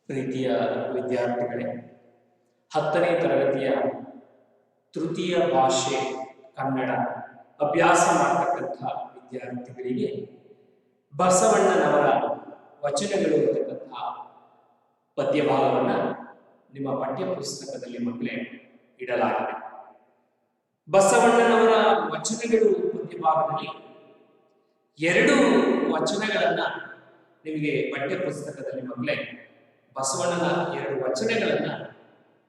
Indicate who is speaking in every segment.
Speaker 1: ಪ್ರೀತಿಯ ವಿದ್ಯಾರ್ಥಿಗಳೇ, 10ನೇ ತರಗತಿಯ ತೃತೀಯ ಭಾಷೆ ಕನ್ನಡ ಅಭ್ಯಾಸ ಮಾಡತಕ್ಕಂಥ ವಿದ್ಯಾರ್ಥಿಗಳಿಗೆ ಬಸವಣ್ಣನವರ ವಚನಗಳು ಇರತಕ್ಕಂಥ ಪದ್ಯಭಾಗವನ್ನು ನಿಮ್ಮ ಪಠ್ಯಪುಸ್ತಕದಲ್ಲಿ ಮಕ್ಕಳೇ ಇಡಲಾಗಿದೆ. ಬಸವಣ್ಣನವರ ವಚನಗಳು ಪದ್ಯಭಾಗದಲ್ಲಿ 2 ವಚನಗಳನ್ನ ನಿಮಗೆ ಪಠ್ಯಪುಸ್ತಕದಲ್ಲಿ ಮಕ್ಕಳೇ ಬಸವಣ್ಣನ 2 ವಚನಗಳನ್ನ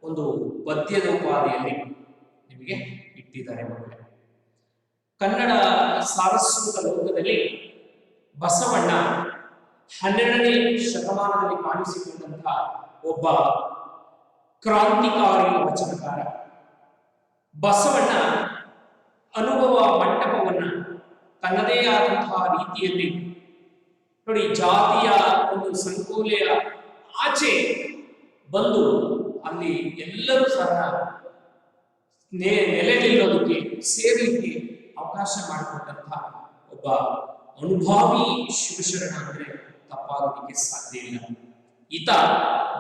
Speaker 1: ಒಂದು ಪದ್ಯದ ಉಪಾದಿಯಲ್ಲಿ ನಿಮಗೆ ಇಟ್ಟಿದ್ದಾರೆ ಮಕ್ಕಳೇ. ಕನ್ನಡ ಸಾರಸ್ವತ ಲೋಕದಲ್ಲಿ ಬಸವಣ್ಣ 12ನೇ ಶತಮಾನದಲ್ಲಿ ಕಾಣಿಸಿಕೊಂಡಂತಹ ಒಬ್ಬ ಕ್ರಾಂತಿಕಾರಿ ವಚನಕಾರ. ಬಸವಣ್ಣ ಅನುಭವ ಮಂಟಪವನ್ನ ತನ್ನದೇ ಆದಂತಹ ರೀತಿಯಲ್ಲಿ ನೋಡಿ, ಜಾತಿಯ ಒಂದು ಸಂಕೋಲೆಯ ಆಚೆ ಬಂದು ಅಲ್ಲಿ ಎಲ್ಲರೂ ಸಹ ನೆಲೆ ನಿಲ್ಲೋದಕ್ಕೆ ಸೇರಲಿಕ್ಕೆ ಅವಕಾಶ ಮಾಡಿಕೊಟ್ಟಂತಹ ಒಬ್ಬ ಅನುಭಾವಿ ಶಿವಶರಣ ಅಂದ್ರೆ ತಪ್ಪಾಗೋದಕ್ಕೆ ಸಾಧ್ಯ ಇಲ್ಲ. ಈತ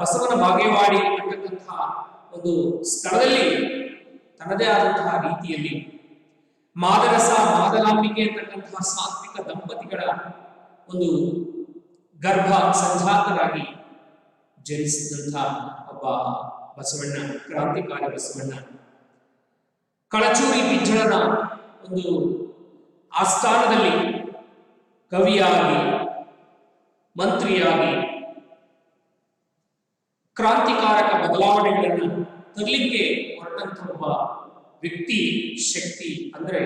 Speaker 1: ಬಸವನ ಬಾಗೇವಾಡಿ ಅಂತಕ್ಕಂತಹ ಒಂದು ಸ್ಥಳದಲ್ಲಿ ತನ್ನದೇ ಆದಂತಹ ರೀತಿಯಲ್ಲಿ ಮಾದರಸ ಮಾದಲಾಂಬಿಕೆ ಅಂತಕ್ಕಂತಹ ಸಾತ್ವಿಕ ದಂಪತಿಗಳ ಒಂದು ಗರ್ಭ ಸಂಜಾತರಾಗಿ ಜನಿಸಿದಂತಹ ಒಬ್ಬ ಬಸವಣ್ಣ, ಕ್ರಾಂತಿಕಾರಿ ಬಸವಣ್ಣ. ಕಳಚೂರಿ ಬಿಜ್ಜಳನ ಒಂದು ಆಸ್ಥಾನದಲ್ಲಿ ಕವಿಯಾಗಿ, ಮಂತ್ರಿಯಾಗಿ ಕ್ರಾಂತಿಕಾರಕ ಬದಲಾವಣೆಗಳನ್ನು ತರಲಿಕ್ಕೆ ಹೊರಟಂತ ಒಬ್ಬ ವ್ಯಕ್ತಿ, ಶಕ್ತಿ ಅಂದ್ರೆ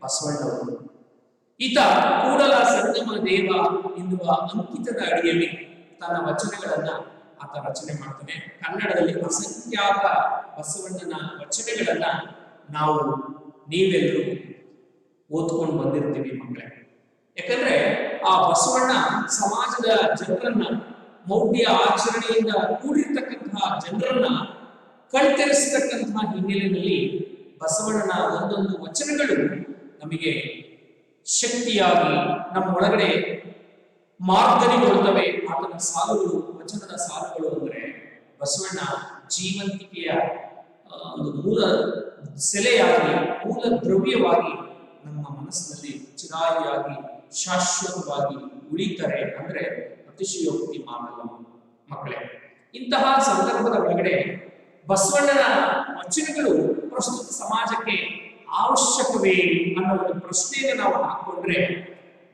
Speaker 1: ಬಸವಣ್ಣವರು. ಈತ ಕೂಡಲ ಸಂಗಮ ದೇವ ಎನ್ನುವ ಅಂಕಿತದ ಅಡಿಯಲ್ಲಿ ತನ್ನ ವಚನಗಳನ್ನ ಆತ ರಚನೆ ಮಾಡ್ತಾನೆ. ಕನ್ನಡದಲ್ಲಿ ಅಸಂಖ್ಯಾತ ಬಸವಣ್ಣನ ವಚನಗಳನ್ನ ನಾವು ನೀವೆಲ್ಲರೂ ಓದ್ಕೊಂಡು ಬಂದಿರ್ತೀವಿ ಮಕ್ಕಳೇ. ಯಾಕಂದ್ರೆ ಆ ಬಸವಣ್ಣ ಸಮಾಜದ ಜನರನ್ನ, ಮೌಢ್ಯ ಆಚರಣೆಯಿಂದ ಕೂಡಿರ್ತಕ್ಕಂತಹ ಜನರನ್ನ ಕಣ್ತೆರೆಸತಕ್ಕಂತಹ ಹಿನ್ನೆಲೆಯಲ್ಲಿ ಬಸವಣ್ಣನ ಒಂದೊಂದು ವಚನಗಳು ನಮಗೆ ಶಕ್ತಿಯಾಗಿ ನಮ್ಮ ಒಳಗಡೆ ಮಾರ್ಗನಿಗೊಳ್ತವೆ. ಆತನ ಸಾಲುಗಳು, ವಚನದ ಸಾಲುಗಳು ಅಂದ್ರೆ ಬಸವಣ್ಣ ಜೀವಂತಿಕೆಯ ಒಂದು ಮೂಲ ಸೆಲೆಯಾಗಿ, ಮೂಲ ದ್ರವ್ಯವಾಗಿ ನಮ್ಮ ಮನಸ್ಸಿನಲ್ಲಿ ಚಿರಾಯಿಯಾಗಿ ಶಾಶ್ವತವಾಗಿ ಉಳಿತಾರೆ ಅಂದ್ರೆ ಅತಿಶಯೋಕ್ತಿ ಮಾತಲ್ಲ ಮಕ್ಕಳೇ. ಇಂತಹ ಸಂದರ್ಭದ ಒಳಗಡೆ ಬಸವಣ್ಣನ ವಚನಗಳು ಪ್ರಸ್ತುತ ಸಮಾಜಕ್ಕೆ ಅವಶ್ಯಕವೇ ಅನ್ನೋ ಒಂದು ಪ್ರಶ್ನೆಯನ್ನು ನಾವು ಹಾಕೊಂಡ್ರೆ,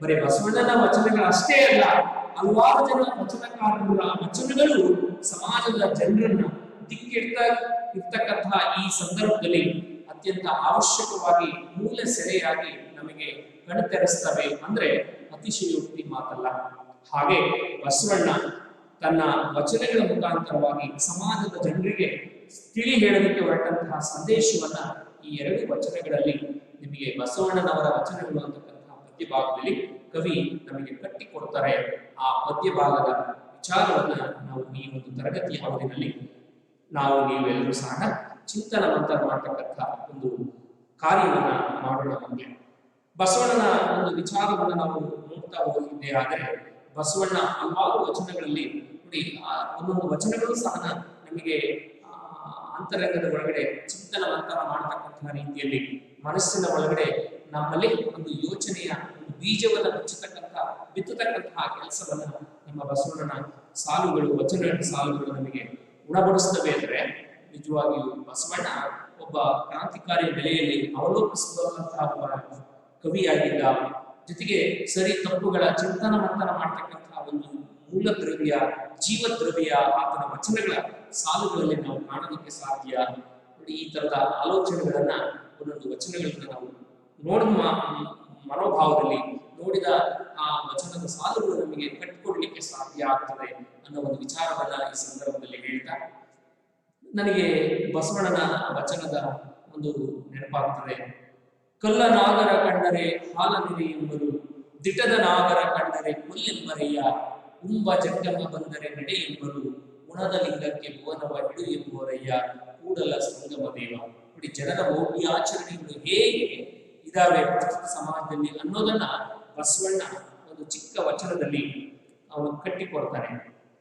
Speaker 1: ಬರೀ ಬಸವಣ್ಣನ ವಚನಗಳು ಅಷ್ಟೇ ಅಲ್ಲ, ಹಲವಾರು ಜನ ವಚನಕಾರರ ವಚನಗಳು ಸಮಾಜದ ಜನರನ್ನ ಇರ್ತಕ್ಕಂತಹ ಈ ಸಂದರ್ಭದಲ್ಲಿ ಅತ್ಯಂತ ಅವಶ್ಯಕವಾಗಿ ಮೂಲ ಸೆಲೆಯಾಗಿ ನಮಗೆ ಕಣ್ತೆರೆಸ್ತವೆ ಅಂದ್ರೆ ಅತಿಶಯೋಕ್ತಿ ಮಾತಲ್ಲ. ಹಾಗೆ ಬಸವಣ್ಣ ತನ್ನ ವಚನಗಳ ಮುಖಾಂತರವಾಗಿ ಸಮಾಜದ ಜನರಿಗೆ ತಿಳಿ ಹೇಳಲಿಕ್ಕೆ ಹೊರಟಂತಹ ಸಂದೇಶವನ್ನ ಈ 2 ವಚನಗಳಲ್ಲಿ ನಿಮಗೆ ಬಸವಣ್ಣನವರ ವಚನಗಳು ಅಂತಕ್ಕಂತಹ ಪದ್ಯಭಾಗದಲ್ಲಿ ಕವಿ ನಮಗೆ ಕಟ್ಟಿಕೊಡ್ತಾರೆ. ಆ ಪದ್ಯಭಾಗದ ವಿಚಾರವನ್ನ ನಾವು ಈ ಒಂದು ತರಗತಿಯ ಅವಧಿನಲ್ಲಿ ನಾವು ನೀವೆಲ್ಲರೂ ಸಹ ಚಿಂತನ ಮಂಥನ ಮಾಡತಕ್ಕಂಥ ಒಂದು ಕಾರ್ಯವನ್ನ ಮಾಡೋಣ. ನಮಗೆ ಬಸವಣ್ಣನ ಒಂದು ವಿಚಾರವನ್ನ ನಾವು ನೋಡ್ತಾ ಹೋಗಿದ್ದೇ ಆದರೆ, ಬಸವಣ್ಣ ಹಲವಾರು ವಚನಗಳಲ್ಲಿ ನೋಡಿ, ಒಂದೊಂದು ವಚನಗಳು ಸಹ ನಮಗೆ ಅಂತರಂಗದ ಒಳಗಡೆ ಚಿಂತನ ಮಂಥನ ಮಾಡತಕ್ಕಂತಹ ರೀತಿಯಲ್ಲಿ ಮನಸ್ಸಿನ ಒಳಗಡೆ ನಮ್ಮಲ್ಲಿ ಒಂದು ಯೋಚನೆಯ ಒಂದು ಬೀಜವನ್ನ ಬಿತ್ತತಕ್ಕಂತಹ ಕೆಲಸವನ್ನ ನಮ್ಮ ಬಸವಣ್ಣನ ಸಾಲುಗಳು, ವಚನ ಸಾಲುಗಳು ನಮಗೆ ಗುಣಪಡಿಸ್ತವೆ ಅಂದ್ರೆ ನಿಜವಾಗಿಯೂ ಬಸವಣ್ಣ ಒಬ್ಬ ಕ್ರಾಂತಿಕಾರಿ ನೆಲೆಯಲ್ಲಿ ಅವಲೋಕಿಸಬಹುದಂತಹ ಒಬ್ಬ ಕವಿಯಾಗಿದ್ದ. ಜೊತೆಗೆ ಸರಿ ತಪ್ಪುಗಳ ಚಿಂತನ ಮಂಥನ ಮಾಡತಕ್ಕಂತಹ ಒಂದು ಮೂಲ ದ್ರವ್ಯ, ಜೀವ ದ್ರವ್ಯ ಆತನ ವಚನಗಳ ಸಾಲುಗಳಲ್ಲಿ ನಾವು ಕಾಣೋದಕ್ಕೆ ಸಾಧ್ಯ. ನೋಡಿ, ಈ ತರದ ಆಲೋಚನೆಗಳನ್ನ, ಒಂದೊಂದು ವಚನಗಳನ್ನ ನಾವು ನೋಡಿದ ಮನೋಭಾವದಲ್ಲಿ ನೋಡಿದ ಆ ವಚನದ ಸಾಲುಗಳು ನಮಗೆ ಕಟ್ಟಿಕೊಡ್ಲಿಕ್ಕೆ ಸಾಧ್ಯ ಆಗ್ತದೆ ಅನ್ನೋ ಒಂದು ವಿಚಾರವನ್ನ ಈ ಸಂದರ್ಭದಲ್ಲಿ ಹೇಳ್ತಾ, ನನಗೆ ಬಸವಣ್ಣನ ವಚನದ ಒಂದು ನೆನಪಾಗ್ತದೆ. ಕಲ್ಲ ನಾಗರ ಕಂಡರೆ ಹಾಲ ನೆರೆ ಎಂಬರು, ದಿಟದ ನಾಗರ ಕಂಡರೆ ಕೊಲ್ಲೆಂಬರಯ್ಯ, ಉಂಬ ಜಟ್ಟಮ್ಮ ಬಂದರೆ ನಡೆ ಎಂಬರು, ಗುಣದ ಲಿಂಗಕ್ಕೆ ಭುವನವ ಹಿಡು ಎಂಬುವರಯ್ಯ, ಕೂಡಲ ಸಂಗಮ ದೇವ. ನೋಡಿ, ಜನರ ಮೌಢ್ಯ ಆಚರಣೆಗಳು ಹೇಗೆ ಇದಾವೆ ಪ್ರಸ್ತುತ ಸಮಾಜದಲ್ಲಿ ಅನ್ನೋದನ್ನ ಬಸವಣ್ಣ ಒಂದು ಚಿಕ್ಕ ವಚನದಲ್ಲಿ ಅವನು ಕಟ್ಟಿಕೊಡ್ತಾನೆ.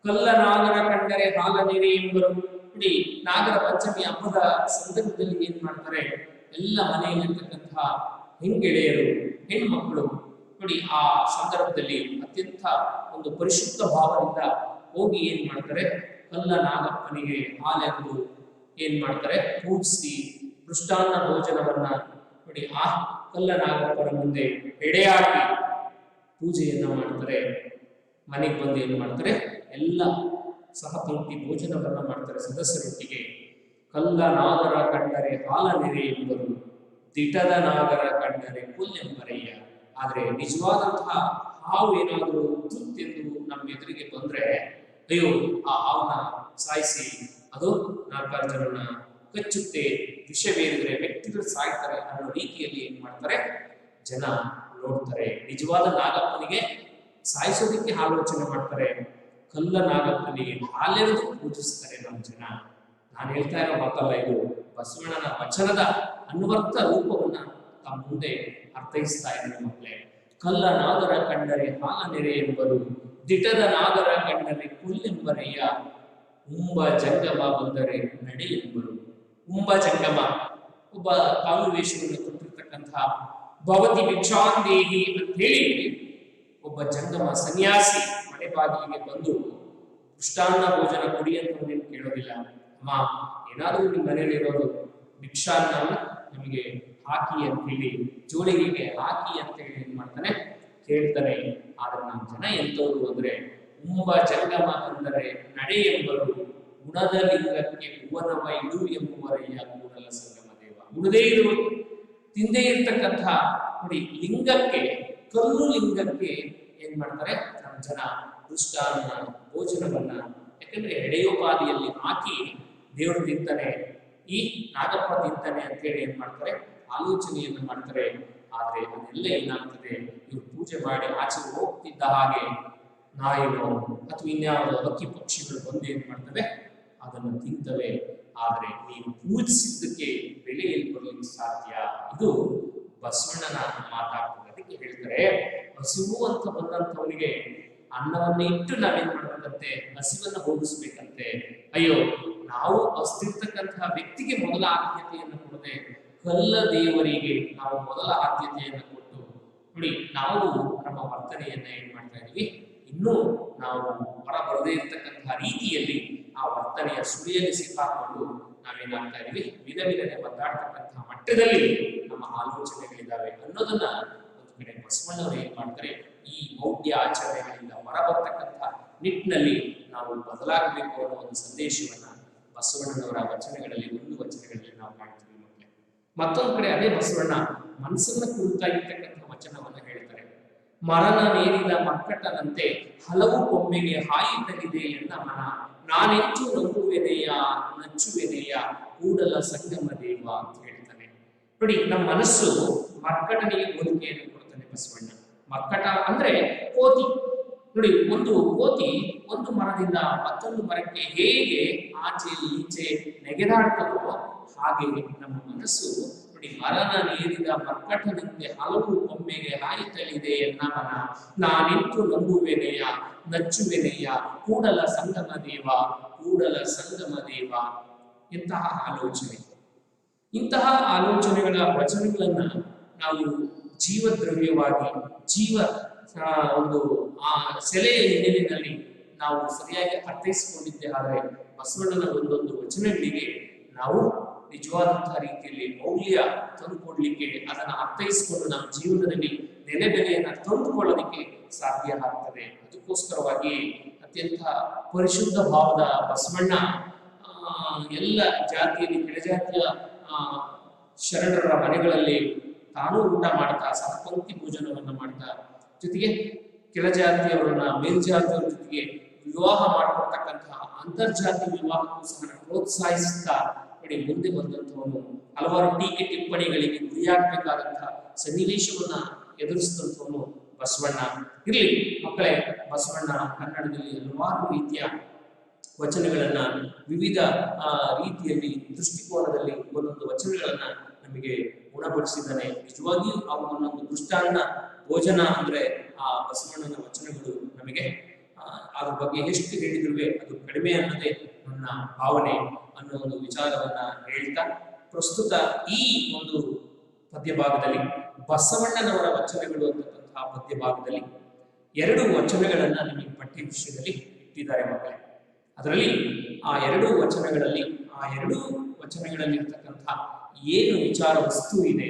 Speaker 1: ಕಲ್ಲ ನಾಗರ ಕಂಡರೆ ಹಾಲ ನೀರಿ ಎಂಬರು. ನೋಡಿ, ನಾಗರ ಪಂಚಮಿ ಹಬ್ಬದ ಸಂದರ್ಭದಲ್ಲಿ ಏನ್ ಮಾಡ್ತಾರೆ, ಎಲ್ಲ ಮನೆಯಲ್ಲಿರ್ತಕ್ಕಂತಹ ಹೆಂಗೆಳೆಯರು, ಹೆಣ್ಮಕ್ಕಳು ನೋಡಿ ಆ ಸಂದರ್ಭದಲ್ಲಿ ಅತ್ಯಂತ ಒಂದು ಪರಿಶುದ್ಧ ಭಾವದಿಂದ ಹೋಗಿ ಏನ್ ಮಾಡ್ತಾರೆ, ಕಲ್ಲ ನಾಗಪ್ಪನಿಗೆ ಹಾಲೆಂದು ಏನ್ ಮಾಡ್ತಾರೆ, ಪೂಜಿಸಿ ಮೃಷ್ಟಾನ್ನ ಭೋಜನವನ್ನ ನೋಡಿ ಆ ಕಲ್ಲ ನಾಗಪ್ಪನ ಮುಂದೆ ಎಡೆಯಾಗಿ ಪೂಜೆಯನ್ನ ಮಾಡ್ತಾರೆ. ಮನೆಗೆ ಬಂದು ಏನ್ ಮಾಡ್ತಾರೆ, ಎಲ್ಲ ಸಹಪಂಕ್ತಿ ಭೋಜನವನ್ನ ಮಾಡ್ತಾರೆ ಸದಸ್ಯರೊಟ್ಟಿಗೆ. ಕಲ್ಲ ನಾಗರ ಕಂಡರೆ ಹಾಲ ನೆರೆ ಎಂಬರು, ದಿಟದ ನಾಗರ ಕಂಡರೆ ಕೊಲ್ಲೆಂಬರಯ್ಯ. ಆದ್ರೆ ನಿಜವಾದಂತಹ ಹಾವು ಏನಾದರೂ ತುತ್ತೆಂದು ನಮ್ಮ ಎದುರಿಗೆ ಬಂದ್ರೆ, ಅಯ್ಯೋ ಆ ಹಾವನ್ನ ಸಾಯಿಸಿ ಅದು 4 ಜನರನ್ನ ಕಚ್ಚುತ್ತೆ, ವಿಷವೇರಿದ್ರೆ ವ್ಯಕ್ತಿಗಳು ಸಾಯ್ತಾರೆ ಅನ್ನೋ ರೀತಿಯಲ್ಲಿ ಏನ್ ಮಾಡ್ತಾರೆ, ಜನ ನೋಡ್ತಾರೆ. ನಿಜವಾದ ನಾಗಪ್ಪನಿಗೆ ಸಾಯಿಸೋದಕ್ಕೆ ಆಲೋಚನೆ ಮಾಡ್ತಾರೆ, ಕಲ್ಲ ನಾಗಪ್ಪನಿಗೆ ಹಾಲೆರೆದು ಪೂಜಿಸ್ತಾರೆ ನಮ್ಮ ಜನ. ನಾನು ಹೇಳ್ತಾ ಇರೋ ಮಾತಲ್ಲ, ಇದು ಬಸವಣ್ಣನ ವಚನದ ಅನ್ವರ್ಥ ರೂಪವನ್ನ ತಮ್ಮ ಮುಂದೆ ಅರ್ಥೈಸ್ತಾ ಇದ್ದಾರೆ ಮಕ್ಕಳೇ. ಕಲ್ಲ ನಾಗರ ಕಂಡರೆ ಹಾಲ ನೆರೆ ಎಂಬರು, ದಿಟದ ನಾಗರ ಕಂಡರೆ ಕುಲ್ಲೆಂಬರಯ್ಯ. ಉಂಬ ಜಂಗಮ ಬಂದರೆ ನಡೆ ಎಂಬರು. ಉಂಬ ಜಂಗಮ ಒಬ್ಬ ಕಾಲು ವೇಷವನ್ನು ಕೊಟ್ಟಿರ್ತಕ್ಕಂತಹ ಭವತಿ ಭಿಕ್ಷಾಂದೇಹಿ ಅಂತ ಹೇಳಿ ಒಬ್ಬ ಜಂಗಮ ಸನ್ಯಾಸಿ ಮನೆ ಬಾಗಿಲಿಗೆ ಬಂದು ಮೃಷ್ಟಾನ್ನ ಭೋಜನ ಕೊಡಿ ಅಂತ ನೀನು ಕೇಳೋದಿಲ್ಲ. ಅಮ್ಮ, ಏನಾದರೂ ನಿಮ್ಮ ಮನೆಯಲ್ಲಿ ಇರೋದು ಭಿಕ್ಷಾನ್ನ ನಮಗೆ ಹಾಕಿ ಅಂತ ಹೇಳಿ, ಜೋಳಿಗೆಗೆ ಹಾಕಿ ಅಂತ ಹೇಳಿ ಏನ್ ಮಾಡ್ತಾನೆ, ಕೇಳ್ತಾನೆ. ಆದ್ರೆ ನಮ್ಮ ಜನ ಎಂತವ್ರು ಅಂದ್ರೆ, ಉಂಬ ಜಂಗಮ ಅಂದರೆ ನಡೆ ಎಂಬರು, ಗುಣದ ಲಿಂಗಕ್ಕೆ ಭುವನವ ಇಡು ಎಂಬುವರಯ್ಯ ಕೂಡಲ ಸಂಗಮ ದೇವ. ಉಣದೇ ಇರು, ತಿಂದೇ ಇರ್ತಕ್ಕಂಥ ನೋಡಿ ಲಿಂಗಕ್ಕೆ, ಕಲ್ಲು ಲಿಂಗಕ್ಕೆ ಏನ್ ಮಾಡ್ತಾರೆ ನಮ್ಮ ಜನ ಮೃಷ್ಟಾನ್ನ ಭೋಜನವನ್ನ, ಯಾಕಂದ್ರೆ ಎಡೆಯೋಪಾದಿಯಲ್ಲಿ ಹಾಕಿ ದೇವರು ತಿಂತಾನೆ, ಈ ನಾಗಪ್ಪ ತಿಂತಾನೆ ಅಂತೇಳಿ ಏನ್ ಮಾಡ್ತಾರೆ, ಆಲೋಚನೆಯನ್ನು ಮಾಡ್ತಾರೆ. ಆದ್ರೆ ಅದೆಲ್ಲ ಏನಾಗ್ತದೆ, ಇವ್ರು ಪೂಜೆ ಮಾಡಿ ಆಚೆ ಹೋಗ್ತಿದ್ದ ಹಾಗೆ ನಾಯಿನೋ ಅಥವಾ ಇನ್ಯಾವುದೋ ಹಕ್ಕಿ ಪಕ್ಷಿಗಳು ಬಂದು ಏನ್ ಮಾಡ್ತವೆ, ಅದನ್ನು ತಿಂತವೆ. ಆದ್ರೆ ನೀವು ಪೂಜಿಸಿದ್ದಕ್ಕೆ ಬೆಲೆ ಎಲ್ಲಿ ಬರ್ಲಿಕ್ಕೆ ಸಾಧ್ಯ? ಇದು ಬಸವಣ್ಣನ ಮಾತಾಡ್ತಾರೆ. ಅದಕ್ಕೆ ಹೇಳ್ತಾರೆ, ಹಸಿವು ಅಂತ ಬಂದಂತವನಿಗೆ ಅನ್ನವನ್ನ ಇಟ್ಟು ನಾವೇನ್ ಮಾಡ್ಬೇಕಂತೆ, ಹಸಿವನ್ನ ಹೋಗಿಸ್ಬೇಕಂತೆ. ಅಯ್ಯೋ, ನಾವು ಹಸ್ತಿರ್ತಕ್ಕಂತಹ ವ್ಯಕ್ತಿಗೆ ಮೊದಲ ಆದ್ಯತೆಯನ್ನು ಕೊಡದೆ ಕಲ್ಲ ದೇವರಿಗೆ ನಾವು ಮೊದಲ ಆದ್ಯತೆಯನ್ನು ಕೊಟ್ಟು ನೋಡಿ ನಾವು ನಮ್ಮ ವರ್ತನೆಯನ್ನ ಏನ್ ಮಾಡ್ತಾ ಇದೀವಿ, ಇನ್ನೂ ನಾವು ಹೊರ ಬರದೇ ಇರ್ತಕ್ಕಂತಹ ರೀತಿಯಲ್ಲಿ ಆ ವರ್ತನೆಯ ಸುಳಿಯಲ್ಲಿ ಸಿಕ್ಕಾಕೊಂಡು ನಾವೇನಾಗ್ತಾ ಇದೀವಿ, ವಿಧವಿಧನೆ ಒದ್ದಾಡ್ತಕ್ಕಂತಹ ಮಟ್ಟದಲ್ಲಿ ನಮ್ಮ ಆಲೋಚನೆಗಳಿದ್ದಾವೆ ಅನ್ನೋದನ್ನ ಒಂದು ಕಡೆ ಬಸವಣ್ಣವರು ಏನ್ ಮಾಡ್ತಾರೆ, ಈ ಮೌಢ್ಯ ಆಚರಣೆಗಳಿಂದ ಹೊರಬರ್ತಕ್ಕಂತಹ ನಿಟ್ಟಿನಲ್ಲಿ ನಾವು ಬದಲಾಗಬೇಕು ಅನ್ನೋ ಒಂದು ಸಂದೇಶವನ್ನ ಬಸವಣ್ಣನವರ ವಚನಗಳಲ್ಲಿ, ಒಂದು ವಚನಗಳಲ್ಲಿ ನಾವು ಕಾಣ್ತೀವಿ ಮಕ್ಕಳೇ. ಮತ್ತೊಂದು ಕಡೆ ಅದೇ ಬಸವಣ್ಣ ಮನಸ್ಸನ್ನ ಕುರಿತಾಗಿರ್ತಕ್ಕಂಥ ವಚನವನ್ನ ಹೇಳ್ತಾರೆ. ಮರಣ ನೇರಿದ ಮಕ್ಕಟನಂತೆ ಹಲವು ಕೊಂಬೆಗೆ ಹಾಯಿತಲಿದೆ ಎನ್ನ ಮನ, ನಾನೆಂಚು ನಂಬುವೆನೆಯ ನಚ್ಚುವೆನೆಯ ಕೂಡಲ ಸಂಗಮ ದೇವ ಅಂತ ಹೇಳ್ತಾನೆ. ನೋಡಿ, ನಮ್ಮ ಮನಸ್ಸು ಮರ್ಕಟನಿಗೆ ಹೋಲಿಕೆಯನ್ನು ಕೊಡ್ತಾನೆ ಬಸವಣ್ಣ. ಮರ್ಕಟ ಅಂದ್ರೆ ಕೋತಿ. ನೋಡಿ, ಒಂದು ಕೋತಿ ಒಂದು ಮರದಿಂದ ಮತ್ತೊಂದು ಮರಕ್ಕೆ ಹೇಗೆ ಆಚೆ ಈಚೆ ನೆಗೆದಾಡ್ತದೋ ಹಾಗೆ ನಮ್ಮ ಮನಸ್ಸು ನೋಡಿ, ಮರನ ನೀರಿದ ಮರ್ಕಟನಂತೆ ಹಲವು ಕೊಂಬೆಗೆ ಹಾಯಿತಲಿದೆ ಎನ್ನ ಮನ, ನಾನೆಂತು ನಂಬುವೆನೆಯ ನಚ್ಚುವೆನೆಯ ಕೂಡಲ ಸಂಗಮ ದೇವ, ಕೂಡಲ ಸಂಗಮ ದೇವ. ಇಂತಹ ಆಲೋಚನೆ, ಇಂತಹ ಆಲೋಚನೆಗಳ ವಚನಗಳನ್ನ ನಾವು ಜೀವದ್ರವ್ಯವಾಗಿ, ಜೀವ ಒಂದು ಆ ಸೆಲೆಯ ಹಿನ್ನೆಲೆಯಲ್ಲಿ ನಾವು ಸರಿಯಾಗಿ ಅರ್ಥೈಸಿಕೊಂಡಿದ್ದೆ ಆದರೆ ಬಸವಣ್ಣನ ಒಂದೊಂದು ವಚನಗಳಿಗೆ ನಾವು ನಿಜವಾದಂತಹ ರೀತಿಯಲ್ಲಿ ಮೌಲ್ಯ ತಂದುಕೊಡ್ಲಿಕ್ಕೆ, ಅದನ್ನ ಅರ್ಥೈಸಿಕೊಂಡು ನಮ್ಮ ಜೀವನದಲ್ಲಿ ನೆಲೆಬೆಲೆಯನ್ನ ತಂದುಕೊಳ್ಳೋದಕ್ಕೆ ಸಾಧ್ಯ ಆಗ್ತದೆ. ಅದಕ್ಕೋಸ್ಕರವಾಗಿ ಅತ್ಯಂತ ಪರಿಶುದ್ಧ ಭಾವದ ಬಸವಣ್ಣ ಎಲ್ಲ ಜಾತಿಯಲ್ಲಿ ಕೆಳಜಾತಿಯ ಶರಣರ ಮನೆಗಳಲ್ಲಿ ತಾನೂ ಊಟ ಮಾಡ್ತಾ, ಸಹಪಂಕ್ತಿ ಭೋಜನವನ್ನ ಮಾಡ್ತಾ, ಜೊತೆಗೆ ಕೆಳಜಾತಿಯವರನ್ನ ಮೇಲ್ಜಾತಿಯವರ ಜೊತೆಗೆ ವಿವಾಹ ಮಾಡಿಕೊಡ್ತಕ್ಕಂತಹ ಅಂತರ್ಜಾತಿ ವಿವಾಹಕ್ಕೂ ಸಹ ಪ್ರೋತ್ಸಾಹಿಸುತ್ತಾ ನೋಡಿ ಮುಂದೆ ಬಂದಂಥವನು. ಹಲವಾರು ಟೀಕೆ ಟಿಪ್ಪಣಿಗಳಿಗೆ ಗುರಿಯಾಗಬೇಕಾದಂತಹ ಸನ್ನಿವೇಶವನ್ನ ಎದುರಿಸಿದಂಥವನು ಬಸವಣ್ಣ. ಇರ್ಲಿ ಮಕ್ಕಳೇ, ಬಸವಣ್ಣ ಕನ್ನಡದಲ್ಲಿ ಹಲವಾರು ರೀತಿಯ ವಚನಗಳನ್ನ ವಿವಿಧ ರೀತಿಯಲ್ಲಿ ದೃಷ್ಟಿಕೋನದಲ್ಲಿ ಒಂದೊಂದು ವಚನಗಳನ್ನ ನಮಗೆ ಗುಣಪಡಿಸಿದ್ದಾನೆ. ನಿಜವಾಗಿಯೂ ಆ ಒಂದೊಂದು ದೃಷ್ಟಾನ್ನ ಭೋಜನ ಅಂದ್ರೆ ಆ ಬಸವಣ್ಣನ ವಚನಗಳು ನಮಗೆ ಅದ್ರ ಬಗ್ಗೆ ಎಷ್ಟು ಹೇಳಿದ್ರು ಅದು ಕಡಿಮೆ ಅನ್ನೋದೇ ನನ್ನ ಭಾವನೆ ಅನ್ನೋ ಒಂದು ವಿಚಾರವನ್ನ ಹೇಳ್ತಾ ಪ್ರಸ್ತುತ ಈ ಒಂದು ಪದ್ಯ ಭಾಗದಲ್ಲಿ ಬಸವಣ್ಣನವರ ವಚನಗಳು ಅಂತಕ್ಕಂತಹ ಪದ್ಯ ಭಾಗದಲ್ಲಿ 2 ವಚನಗಳನ್ನ ನಿಮಗೆ ಪಠ್ಯ ವಿಷಯದಲ್ಲಿ ಇಟ್ಟಿದ್ದಾರೆ ಮಕ್ಕಳೇ. ಅದರಲ್ಲಿ ಆ 2 ವಚನಗಳಲ್ಲಿ ಇರ್ತಕ್ಕಂತಹ ಏನು ವಿಚಾರ ವಸ್ತು ಇದೆ,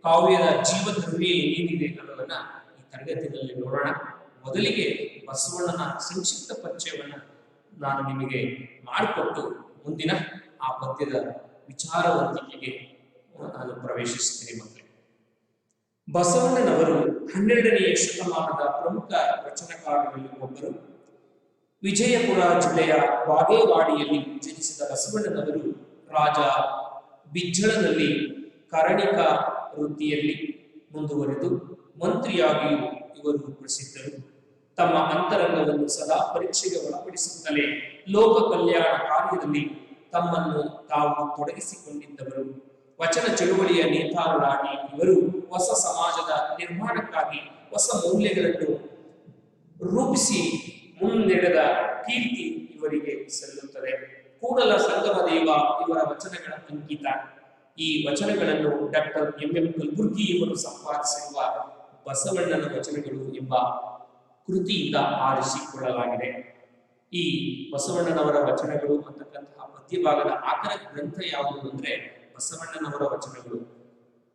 Speaker 1: ಕಾವ್ಯದ ಜೀವದ್ರವ್ಯ ಏನಿದೆ ಅನ್ನೋದನ್ನ ಈ ತರಗತಿಯಲ್ಲಿ ನೋಡೋಣ. ಮೊದಲಿಗೆ ಬಸವಣ್ಣನ ಸಂಕ್ಷಿಪ್ತ ಪರಿಚಯವನ್ನ ನಾನು ನಿಮಗೆ ಮಾಡಿಕೊಟ್ಟು ಮುಂದಿನ ಆ ಪದ್ಯದ ವಿಚಾರವಂತಿಕೆಗೆ ನಾನು ಪ್ರವೇಶಿಸ್ತೀನಿ ಮಕ್ಕಳೇ. ಬಸವಣ್ಣನವರು 12ನೇ ಶತಮಾನದ ಪ್ರಮುಖ ರಚನಾಕಾರರಲ್ಲಿ ಒಬ್ಬರು. ವಿಜಯಪುರ ಜಿಲ್ಲೆಯ ಬಾಗೇವಾಡಿಯಲ್ಲಿ ಜನಿಸಿದ ಬಸವಣ್ಣನವರು ರಾಜ ಬಿಜ್ಜಳನಲ್ಲಿ ಕರಣಿಕ ವೃತ್ತಿಯಲ್ಲಿ ಮುಂದುವರೆದು ಮಂತ್ರಿಯಾಗಿಯೂ ಇವರು ಪ್ರಸಿದ್ಧರು. ತಮ್ಮ ಅಂತರಂಗವನ್ನು ಸದಾ ಪರೀಕ್ಷೆಗೆ ಒಳಪಡಿಸುತ್ತಲೇ ಲೋಕ ಕಲ್ಯಾಣ ಕಾರ್ಯದಲ್ಲಿ ತಮ್ಮನ್ನು ತಾವು ತೊಡಗಿಸಿಕೊಂಡಿದ್ದವರು. ವಚನ ಚಳುವಳಿಯ ನೇತಾರರಾಗಿ ಇವರು ಹೊಸ ಸಮಾಜದ ನಿರ್ಮಾಣಕ್ಕಾಗಿ ಹೊಸ ಮೌಲ್ಯಗಳನ್ನು ರೂಪಿಸಿ ಮುನ್ನಡೆದ ಕೀರ್ತಿ ಇವರಿಗೆ ಸಲ್ಲುತ್ತದೆ. ಕೂಡಲ ಸಂಗಮ ದೇವ ಇವರ ವಚನಗಳ ಅಂಕಿತ. ಈ ವಚನಗಳನ್ನು ಡಾಕ್ಟರ್ ಎಂ ಕಲಬುರ್ಗಿ ಇವರು ಸಂಪಾದಿಸಿರುವ ಬಸವಣ್ಣನ ವಚನಗಳು ಎಂಬ ಕೃತಿಯಿಂದ ಆರಿಸಿಕೊಳ್ಳಲಾಗಿದೆ. ಈ ಬಸವಣ್ಣನವರ ವಚನಗಳು ಅಂತಕ್ಕಂತಹ ಪದ್ಯಭಾಗದ ಆಕರ ಗ್ರಂಥ ಯಾವುದು ಅಂದ್ರೆ ಬಸವಣ್ಣನವರ ವಚನಗಳು.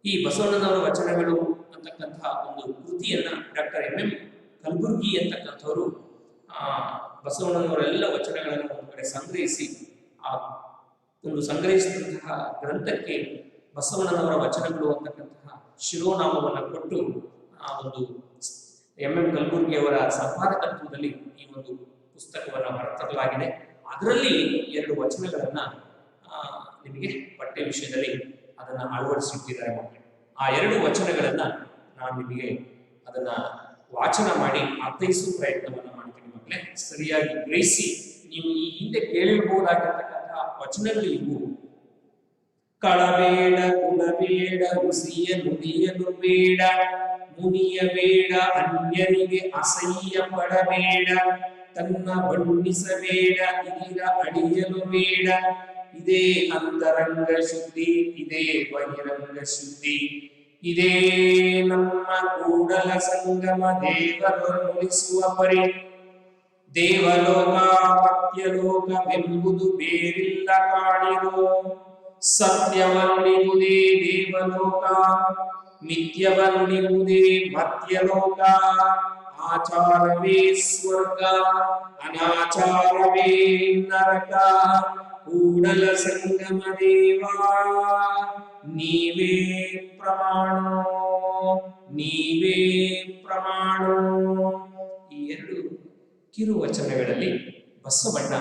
Speaker 1: ಈ ಬಸವಣ್ಣನವರ ವಚನಗಳು ಅಂತಕ್ಕಂತಹ ಒಂದು ಕೃತಿಯನ್ನ ಡಾಕ್ಟರ್ ಎಂ ಕಲಬುರ್ಗಿ ಅಂತಕ್ಕಂಥವರು ಬಸವಣ್ಣನವರೆಲ್ಲ ವಚನಗಳನ್ನು ಒಂದು ಕಡೆ ಸಂಗ್ರಹಿಸಿ ಆ ಒಂದು ಸಂಗ್ರಹಿಸಿದಂತಹ ಗ್ರಂಥಕ್ಕೆ ಬಸವಣ್ಣನವರ ವಚನಗಳು ಅಂತಕ್ಕಂತಹ ಶಿರೋನಾಮವನ್ನು ಕೊಟ್ಟು ಆ ಒಂದು ಎಂ ಕಲಬುರ್ಗಿ ಅವರ ಸಂಪಾದಕತ್ವದಲ್ಲಿ ಈ ಒಂದು ಪುಸ್ತಕವನ್ನು ಹೊರತರಲಾಗಿದೆ. ಅದರಲ್ಲಿ 2 ವಚನಗಳನ್ನ ನಿಮಗೆ ಪಠ್ಯ ವಿಷಯದಲ್ಲಿ ಅದನ್ನ ಅಳವಡಿಸಿಟ್ಟಿದ್ದಾರೆ ಮಕ್ಕಳು. ಆ 2 ವಚನಗಳನ್ನ ನಾನು ನಿಮಗೆ ಅದನ್ನ ವಾಚನ ಮಾಡಿ ಅರ್ಥೈಸುವ ಪ್ರಯತ್ನವನ್ನ ಮಾಡ್ತೀನಿ ಮಕ್ಕಳೇ. ಸರಿಯಾಗಿ ಗ್ರಹಿಸಿ ನೀವು ಈ ಹಿಂದೆ ಕೇಳಿರಬಹುದಾಗಿರ್ತಕ್ಕಂತಹ ವಚನಗಳು ಇವು. ಕಳಬೇಡ ಕುಲಬೇಡ ಹುಸಿಯ ನುಡಿಯಲು ಬೇಡ, ಮುನಿಯಬೇಡ ಅನ್ಯರಿಗೆ ಅಸಹ್ಯ ಪಡಬೇಡ, ತನ್ನ ಬಣ್ಣಿಸಬೇಡ ಇದರ ಅಡಿಯಲು ಬೇಡ. ಇದೇ ಅಂತರಂಗ ಶುದ್ಧಿ, ಇದೇ ಬಹಿರಂಗ ಶುದ್ಧಿ, ಇದೇ ನಮ್ಮ ಕೂಡಲ ಸಂಗಮ ದೇವರೊಲಿಸುವ ಪರಿ. ದೇವಲೋಕ ಮರ್ತ್ಯಲೋಕವೆಂಬುದು ಬೇರಿಲ್ಲ ಕಾಣಿರೋ, ಸತ್ಯವನ್ನಿರುವುದೇ ದೇವಲೋಕ, ಮಿಥ್ಯವನ್ನಿರುವುದೇ ಮರ್ತ್ಯಲೋಕ. ಆಚಾರವೇ ಸ್ವರ್ಗ, ಅನಾಚಾರವೇ ನರಕ. ಕೂಡಲ ಸಂಗಮ ದೇವ ನೀವೇ ಪ್ರಮಾಣೋ, ನೀವೇ ಪ್ರಮಾಣೋ. ಈ 2 ಕಿರುವಚನಗಳಲ್ಲಿ ಬಸವಣ್ಣ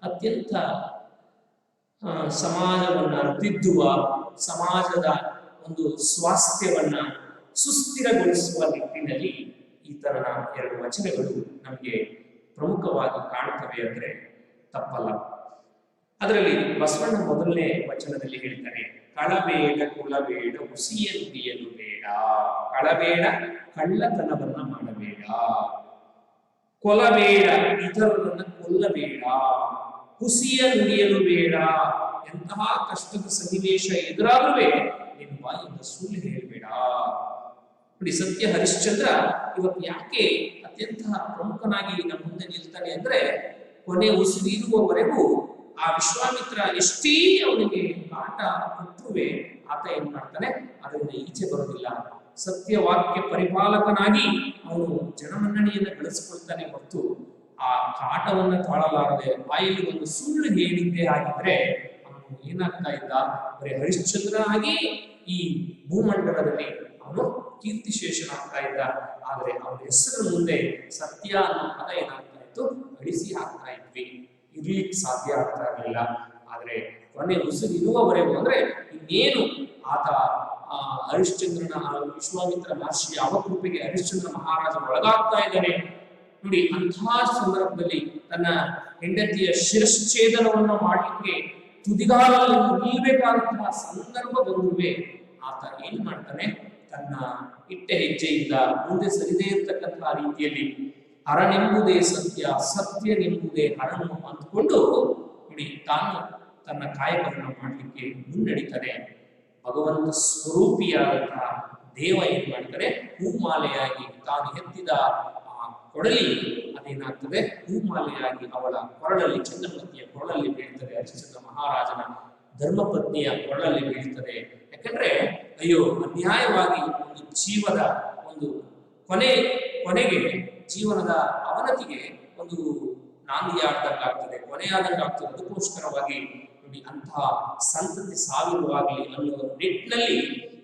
Speaker 1: ಅತ್ಯಂತ ಸಮಾಜವನ್ನ ತಿದ್ದುವ, ಸಮಾಜದ ಒಂದು ಸ್ವಾಸ್ಥ್ಯವನ್ನ ಸುಸ್ಥಿರಗೊಳಿಸುವ ನಿಟ್ಟಿನಲ್ಲಿ ಈ ತರನ 2 ವಚನಗಳು ನಮಗೆ ಪ್ರಮುಖವಾಗಿ ಕಾಣುತ್ತವೆ ಅಂದ್ರೆ ತಪ್ಪಲ್ಲ. ಅದರಲ್ಲಿ ಬಸವಣ್ಣ ಮೊದಲನೇ ವಚನದಲ್ಲಿ ಹೇಳ್ತಾರೆ, ಕಳಬೇಡ ಕುಲಬೇಡ ಹುಸಿಯ ನುಡಿಯಲು ಬೇಡ. ಕಳಬೇಡ, ಕಳ್ಳತನವನ್ನ ಮಾಡಬೇಡ. ಕೊಲಬೇಡ, ಇತರರನ್ನ ಕೊಲ್ಲಬೇಡ. ಹುಸಿಯ ನುಡಿಯಲು ಬೇಡ. ಎಂತಹ ಕಷ್ಟದ ಸನ್ನಿವೇಶ ಎದುರಾದ್ರೂ ನಿನ್ನ ಬಾಯಿಂದ ಸುಳ್ಳು ಹೇಳಬೇಡ. ನೋಡಿ, ಸತ್ಯ ಹರಿಶ್ಚಂದ್ರ ಇವತ್ತು ಯಾಕೆ ಅತ್ಯಂತ ಪ್ರಮುಖನಾಗಿ ನಮ್ಮ ಮುಂದೆ ನಿಲ್ತಾನೆ ಅಂದ್ರೆ, ಕೊನೆ ಉಸಿರಿರುವವರೆಗೂ ಆ ವಿಶ್ವಾಮಿತ್ರ ಎಷ್ಟೇ ಅವನಿಗೆ ಕಾಟ ಕೊಟ್ಟರುವೆ ಆತ ಏನ್ ಮಾಡ್ತಾನೆ, ಅದರಿಂದ ಈಚೆ ಬರೋದಿಲ್ಲ. ಸತ್ಯವಾಕ್ಯ ಪರಿಪಾಲಕನಾಗಿ ಅವನು ಜನಮನ್ನಣೆಯನ್ನು ಗಳಿಸಿಕೊಳ್ತಾನೆ ಹೊರತು ಆ ಕಾಟವನ್ನ ತಾಳಲಾರದೆ ಬಾಯಲ್ಲಿ ಒಂದು ಸುಳ್ಳು ಹೇಳಿದ್ದೇ ಆಗಿದ್ರೆ ಅವನು ಏನಾಗ್ತಾ ಇದ್ದ, ಬರೀ ಹರಿಶ್ಚಂದ್ರ ಆಗಿ ಈ ಭೂಮಂಡಲದಲ್ಲಿ ಅವನು ಕೀರ್ತಿಶೇಷನಾಗ್ತಾ ಇದ್ದ. ಆದ್ರೆ ಅವನ ಹೆಸರು ಮುಂದೆ ಸತ್ಯ ಅನ್ನೋ ಪದ ಏನಾಗ್ತಾ ಇತ್ತು, ಅಳಿಸಿ ಹಾಕ್ತಾ ಇದ್ವಿ, ಇರ್ಲಿಕ್ಕೆ ಸಾಧ್ಯ ಆಗ್ತಾ ಇರಲಿಲ್ಲ. ಆದ್ರೆ ಕೊನೆ ಉಸಿರಿರುವವರೆಗೂ ಅಂದ್ರೆ ಇನ್ನೇನು ಆತ ಹರಿಶ್ಚಂದ್ರನ ವಿಶ್ವಾಮಿತ್ರ ಮಹರ್ಷಿಯ ಅವಕೃಪೆಗೆ ಹರಿಶ್ಚಂದ್ರ ಮಹಾರಾಜ ಒಳಗಾಗ್ತಾ ಇದ್ದಾನೆ. ನೋಡಿ, ಅಂತಹ ಸಂದರ್ಭದಲ್ಲಿ ತನ್ನ ಹೆಂಡತಿಯ ಶಿರಶ್ಛೇದನವನ್ನು ಮಾಡಲಿಕ್ಕೆ ತುದಿಗಾಲಲ್ಲಿ ನಿಲ್ಲಬೇಕಾದಂತಹ ಸಂದರ್ಭ ಬಂದುವೆ ಆತ ಏನ್ ಮಾಡ್ತಾನೆ, ತನ್ನ ಇಟ್ಟ ಹೆಜ್ಜೆಯಿಂದ ಮುಂದೆ ಸರಿದೇ ಇರ್ತಕ್ಕಂತಹ ರೀತಿಯಲ್ಲಿ ಹರನೆಂಬುದೇ ಸತ್ಯ, ಸತ್ಯನೆಂಬುದೇ ಹರನು ಅಂದ್ಕೊಂಡು ನೋಡಿ ತಾನು ತನ್ನ ಕಾಯಕವನ್ನು ಮಾಡಲಿಕ್ಕೆ ಮುನ್ನಡೀತಾನೆ. ಭಗವಂತ ಸ್ವರೂಪಿಯಾದಂತಹ ದೇವ ಏನ್ ಮಾಡ್ತಾರೆ, ಹೂಮಾಲೆಯಾಗಿ ತಾನು ಎತ್ತಿದ ಆ ಕೊಡಲಿ ಅದೇನಾಗ್ತದೆ, ಹೂಮಾಲೆಯಾಗಿ ಅವಳ ಕೊರಳಲ್ಲಿ, ಚಂದ್ರಮತಿಯ ಕೊರಳಲ್ಲಿ ಬೀಳ್ತದೆ. ಹರಿಶ್ಚಂದ್ರ ಮಹಾರಾಜನ ಧರ್ಮಪತ್ನಿಯ ಕೊರಳಲ್ಲಿ ಬೀಳ್ತದೆ. ಯಾಕಂದ್ರೆ ಅಯ್ಯೋ, ಅನ್ಯಾಯವಾಗಿ ಒಂದು ಜೀವದ ಒಂದು ಕೊನೆಗೆ ಜೀವನದ ಅವನತಿಗೆ ಒಂದು ನಾಂದಿಯಾದಂಗಾಗ್ತದೆ, ಕೊನೆಯಾದಂಗಾಗ್ತದೆ. ಅದಕ್ಕೋಸ್ಕರವಾಗಿ ನೋಡಿ ಅಂತಹ ಸಂತತಿ ಸಾವಿರವಾಗಲಿ ಅನ್ನುವ ನಿಟ್ಟಿನಲ್ಲಿ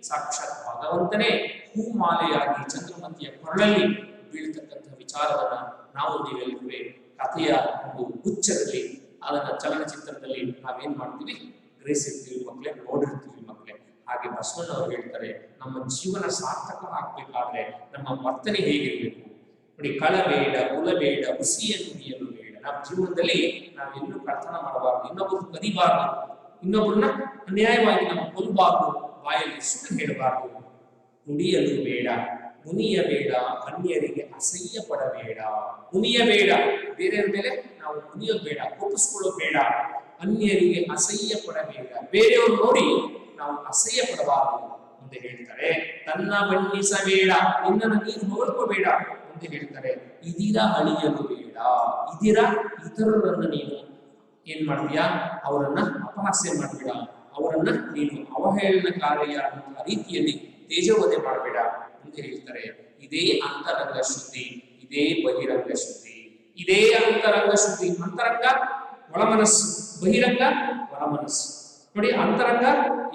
Speaker 1: ಸಾಕ್ಷಾತ್ ಭಗವಂತನೇ ಹೂಮಾಲೆಯಾಗಿ ಚಂದ್ರಮತಿಯ ಕೊರಳಲ್ಲಿ ಬೀಳ್ತಕ್ಕಂಥ ವಿಚಾರವನ್ನ ನಾವು ನೀವೆಲ್ಲರೂ ಕಥೆಯ ಒಂದು ಗುಚ್ಛದಲ್ಲಿ ಅದನ್ನ ಚಲನಚಿತ್ರದಲ್ಲಿ ನಾವೇನ್ ಮಾಡ್ತೀವಿ, ಗ್ರಹಿಸಿರ್ತೀವಿ ಮಕ್ಕಳೇ, ನೋಡಿರ್ತೀವಿ ಮಕ್ಕಳೇ. ಹಾಗೆ ಬಸವಣ್ಣವರು ಹೇಳ್ತಾರೆ, ನಮ್ಮ ಜೀವನ ಸಾರ್ಥಕ ಆಗ್ಬೇಕಾದ್ರೆ ನಮ್ಮ ವರ್ತನೆ ಹೇಗಿರ್ಬೇಕು ನೋಡಿ. ಕಳಬೇಡ, ಕುಲಬೇಡ, ಹುಸಿಯನ್ನು ನುಡಿಯಲು ಬೇಡ. ನಮ್ಮ ಜೀವನದಲ್ಲಿ ನಾವೆಲ್ಲೂ ಕಳ್ತನ ಮಾಡಬಾರ್ದು, ಇನ್ನೊಬ್ಬರು ಕದಿಬಾರ್ದು, ಇನ್ನೊಬ್ಬರನ್ನ ಅನ್ಯಾಯವಾಗಿ ನಾವು ಕೊಲ್ಲಬಾರ್ದು, ಬಾಯಲ್ಲಿ ಸುಳ್ಳು ಹೇಳಬಾರ್ದು. ನುಡಿಯಲು ಬೇಡ, ಮುನಿಯಬೇಡ, ಅನ್ಯರಿಗೆ ಅಸಹ್ಯ ಪಡಬೇಡ. ಮುನಿಯಬೇಡ, ಬೇರೆಯವ್ರ ಮೇಲೆ ನಾವು ಮುನಿಯೋದು ಬೇಡ, ಕೋಪಿಸ್ಕೊಳ್ಳೋದು ಬೇಡ. ಅನ್ಯರಿಗೆ ಅಸಹ್ಯ ಪಡಬೇಡ, ಬೇರೆಯವ್ರು ನೋಡಿ ನಾವು ಅಸಹ್ಯ ಪಡಬಾರದು ಅಂತ ಹೇಳ್ತಾರೆ. ತನ್ನ ಬಣ್ಣಿಸಬೇಡ, ನಿನ್ನನ್ನು ನೀನು ಹೊಗಳ್ಕೋಬೇಡ ಅಂತ ಹೇಳ್ತಾರೆ. ಇದಿರ ಅಳಿಯಲು ಬೇಡ, ಇದಿರ ಇತರರನ್ನು ನೀನು ಏನ್ ಮಾಡ್ತೀಯಾ, ಅವರನ್ನ ಅಪಹಾಸ್ಯ ಮಾಡಬೇಡ, ಅವರನ್ನ ನೀನು ಅವಹೇಳನಕಾರಿಯ ರೀತಿಯಲ್ಲಿ ತೇಜೋವಧೆ ಮಾಡಬೇಡ ಅಂತ ಹೇಳ್ತಾರೆ. ಇದೇ ಅಂತರಂಗ ಶುದ್ಧಿ, ಇದೇ ಬಹಿರಂಗ ಶುದ್ಧಿ. ಇದೇ ಅಂತರಂಗ ಶುದ್ಧಿ. ಅಂತರಂಗ ಒಳಮನಸ್ಸು, ಬಹಿರಂಗ ಹೊರಮನಸ್ಸು. ನೋಡಿ, ಅಂತರಂಗ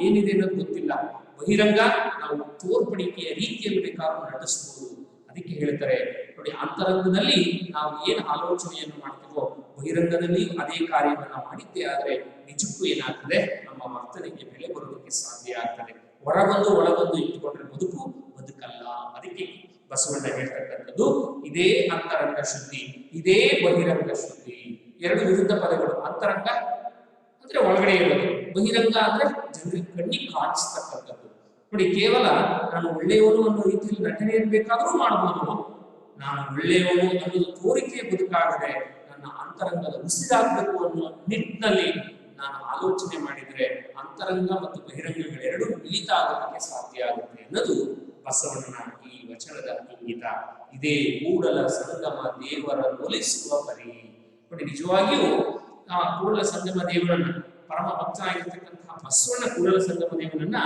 Speaker 1: ಏನಿದೆ ಅನ್ನೋದು ಗೊತ್ತಿಲ್ಲ, ಬಹಿರಂಗ ನಾವು ತೋರ್ಪಡಿಕೆಯ ರೀತಿಯಲ್ಲಿ ಬೇಕಾದ್ರೂ ನಟಿಸಬಹುದು. ಅದಕ್ಕೆ ಹೇಳ್ತಾರೆ ನೋಡಿ, ಅಂತರಂಗದಲ್ಲಿ ನಾವು ಏನು ಆಲೋಚನೆಯನ್ನು ಮಾಡ್ತೀವೋ ಬಹಿರಂಗದಲ್ಲಿ ಅದೇ ಕಾರ್ಯವನ್ನು ಮಾಡಿದ್ದೇ ಆದ್ರೆ ನಿಜಕ್ಕೂ ಏನಾಗ್ತದೆ, ನಮ್ಮ ವರ್ತನೆಗೆ ಬೆಲೆ ಬರೋದಕ್ಕೆ ಸಾಧ್ಯ ಆಗ್ತದೆ. ಒಳಗೊಂದು ಇಟ್ಟುಕೊಂಡ್ರೆ ಬದುಕಲ್ಲ. ಅದಕ್ಕೆ ಬಸವಣ್ಣ ಹೇಳ್ತಕ್ಕಂಥದ್ದು ಇದೇ ಅಂತರಂಗ ಶುದ್ಧಿ, ಇದೇ ಬಹಿರಂಗ ಶುದ್ಧಿ. ಎರಡು ವಿರುದ್ಧ ಪದಗಳು. ಅಂತರಂಗ ಅಂದ್ರೆ ಒಳಗಡೆ ಇರೋದು, ಬಹಿರಂಗ ಅಂದ್ರೆ ಜನರಿಗೆ ಕಣ್ಣಿಗೆ ಕಾಣಿಸ್ತಕ್ಕಂಥದ್ದು. ನೋಡಿ, ಕೇವಲ ನಾನು ಒಳ್ಳೆಯವನು ಅನ್ನೋ ರೀತಿಯಲ್ಲಿ ನಟನೆಯನ್ನು ಬೇಕಾದರೂ ಮಾಡಬಹುದು. ನಾನು ಒಳ್ಳೆಯವನು ಅನ್ನೋದು ತೋರಿಕೆಯ ಬದುಕಾಗದೆ ನನ್ನ ಅಂತರಂಗದ ಉಸಿರಾಗಬೇಕು ಅನ್ನೋ ನಿಟ್ಟಿನಲ್ಲಿ ನಾನು ಆಲೋಚನೆ ಮಾಡಿದರೆ ಅಂತರಂಗ ಮತ್ತು ಬಹಿರಂಗಗಳೆರಡೂ ಮಿಳಿತ ಆಗೋದಕ್ಕೆ ಸಾಧ್ಯ ಆಗುತ್ತೆ ಅನ್ನೋದು ಬಸವಣ್ಣನ ಈ ವಚನದ ಇಂಗಿತ. ಇದೇ ಕೂಡಲ ಸಂಗಮ ದೇವರ ಒಲಿಸುವ ಪರಿ. ನೋಡಿ, ನಿಜವಾಗಿಯೂ ಆ ಕೂಡಲ ಸಂಗಮ ದೇವರನ್ನ, ಪರಮ ಭಕ್ತನಾಗಿರ್ತಕ್ಕಂತಹ ಬಸವಣ್ಣ ಕೂಡಲ ಸಂಗಮ ದೇವರನ್ನ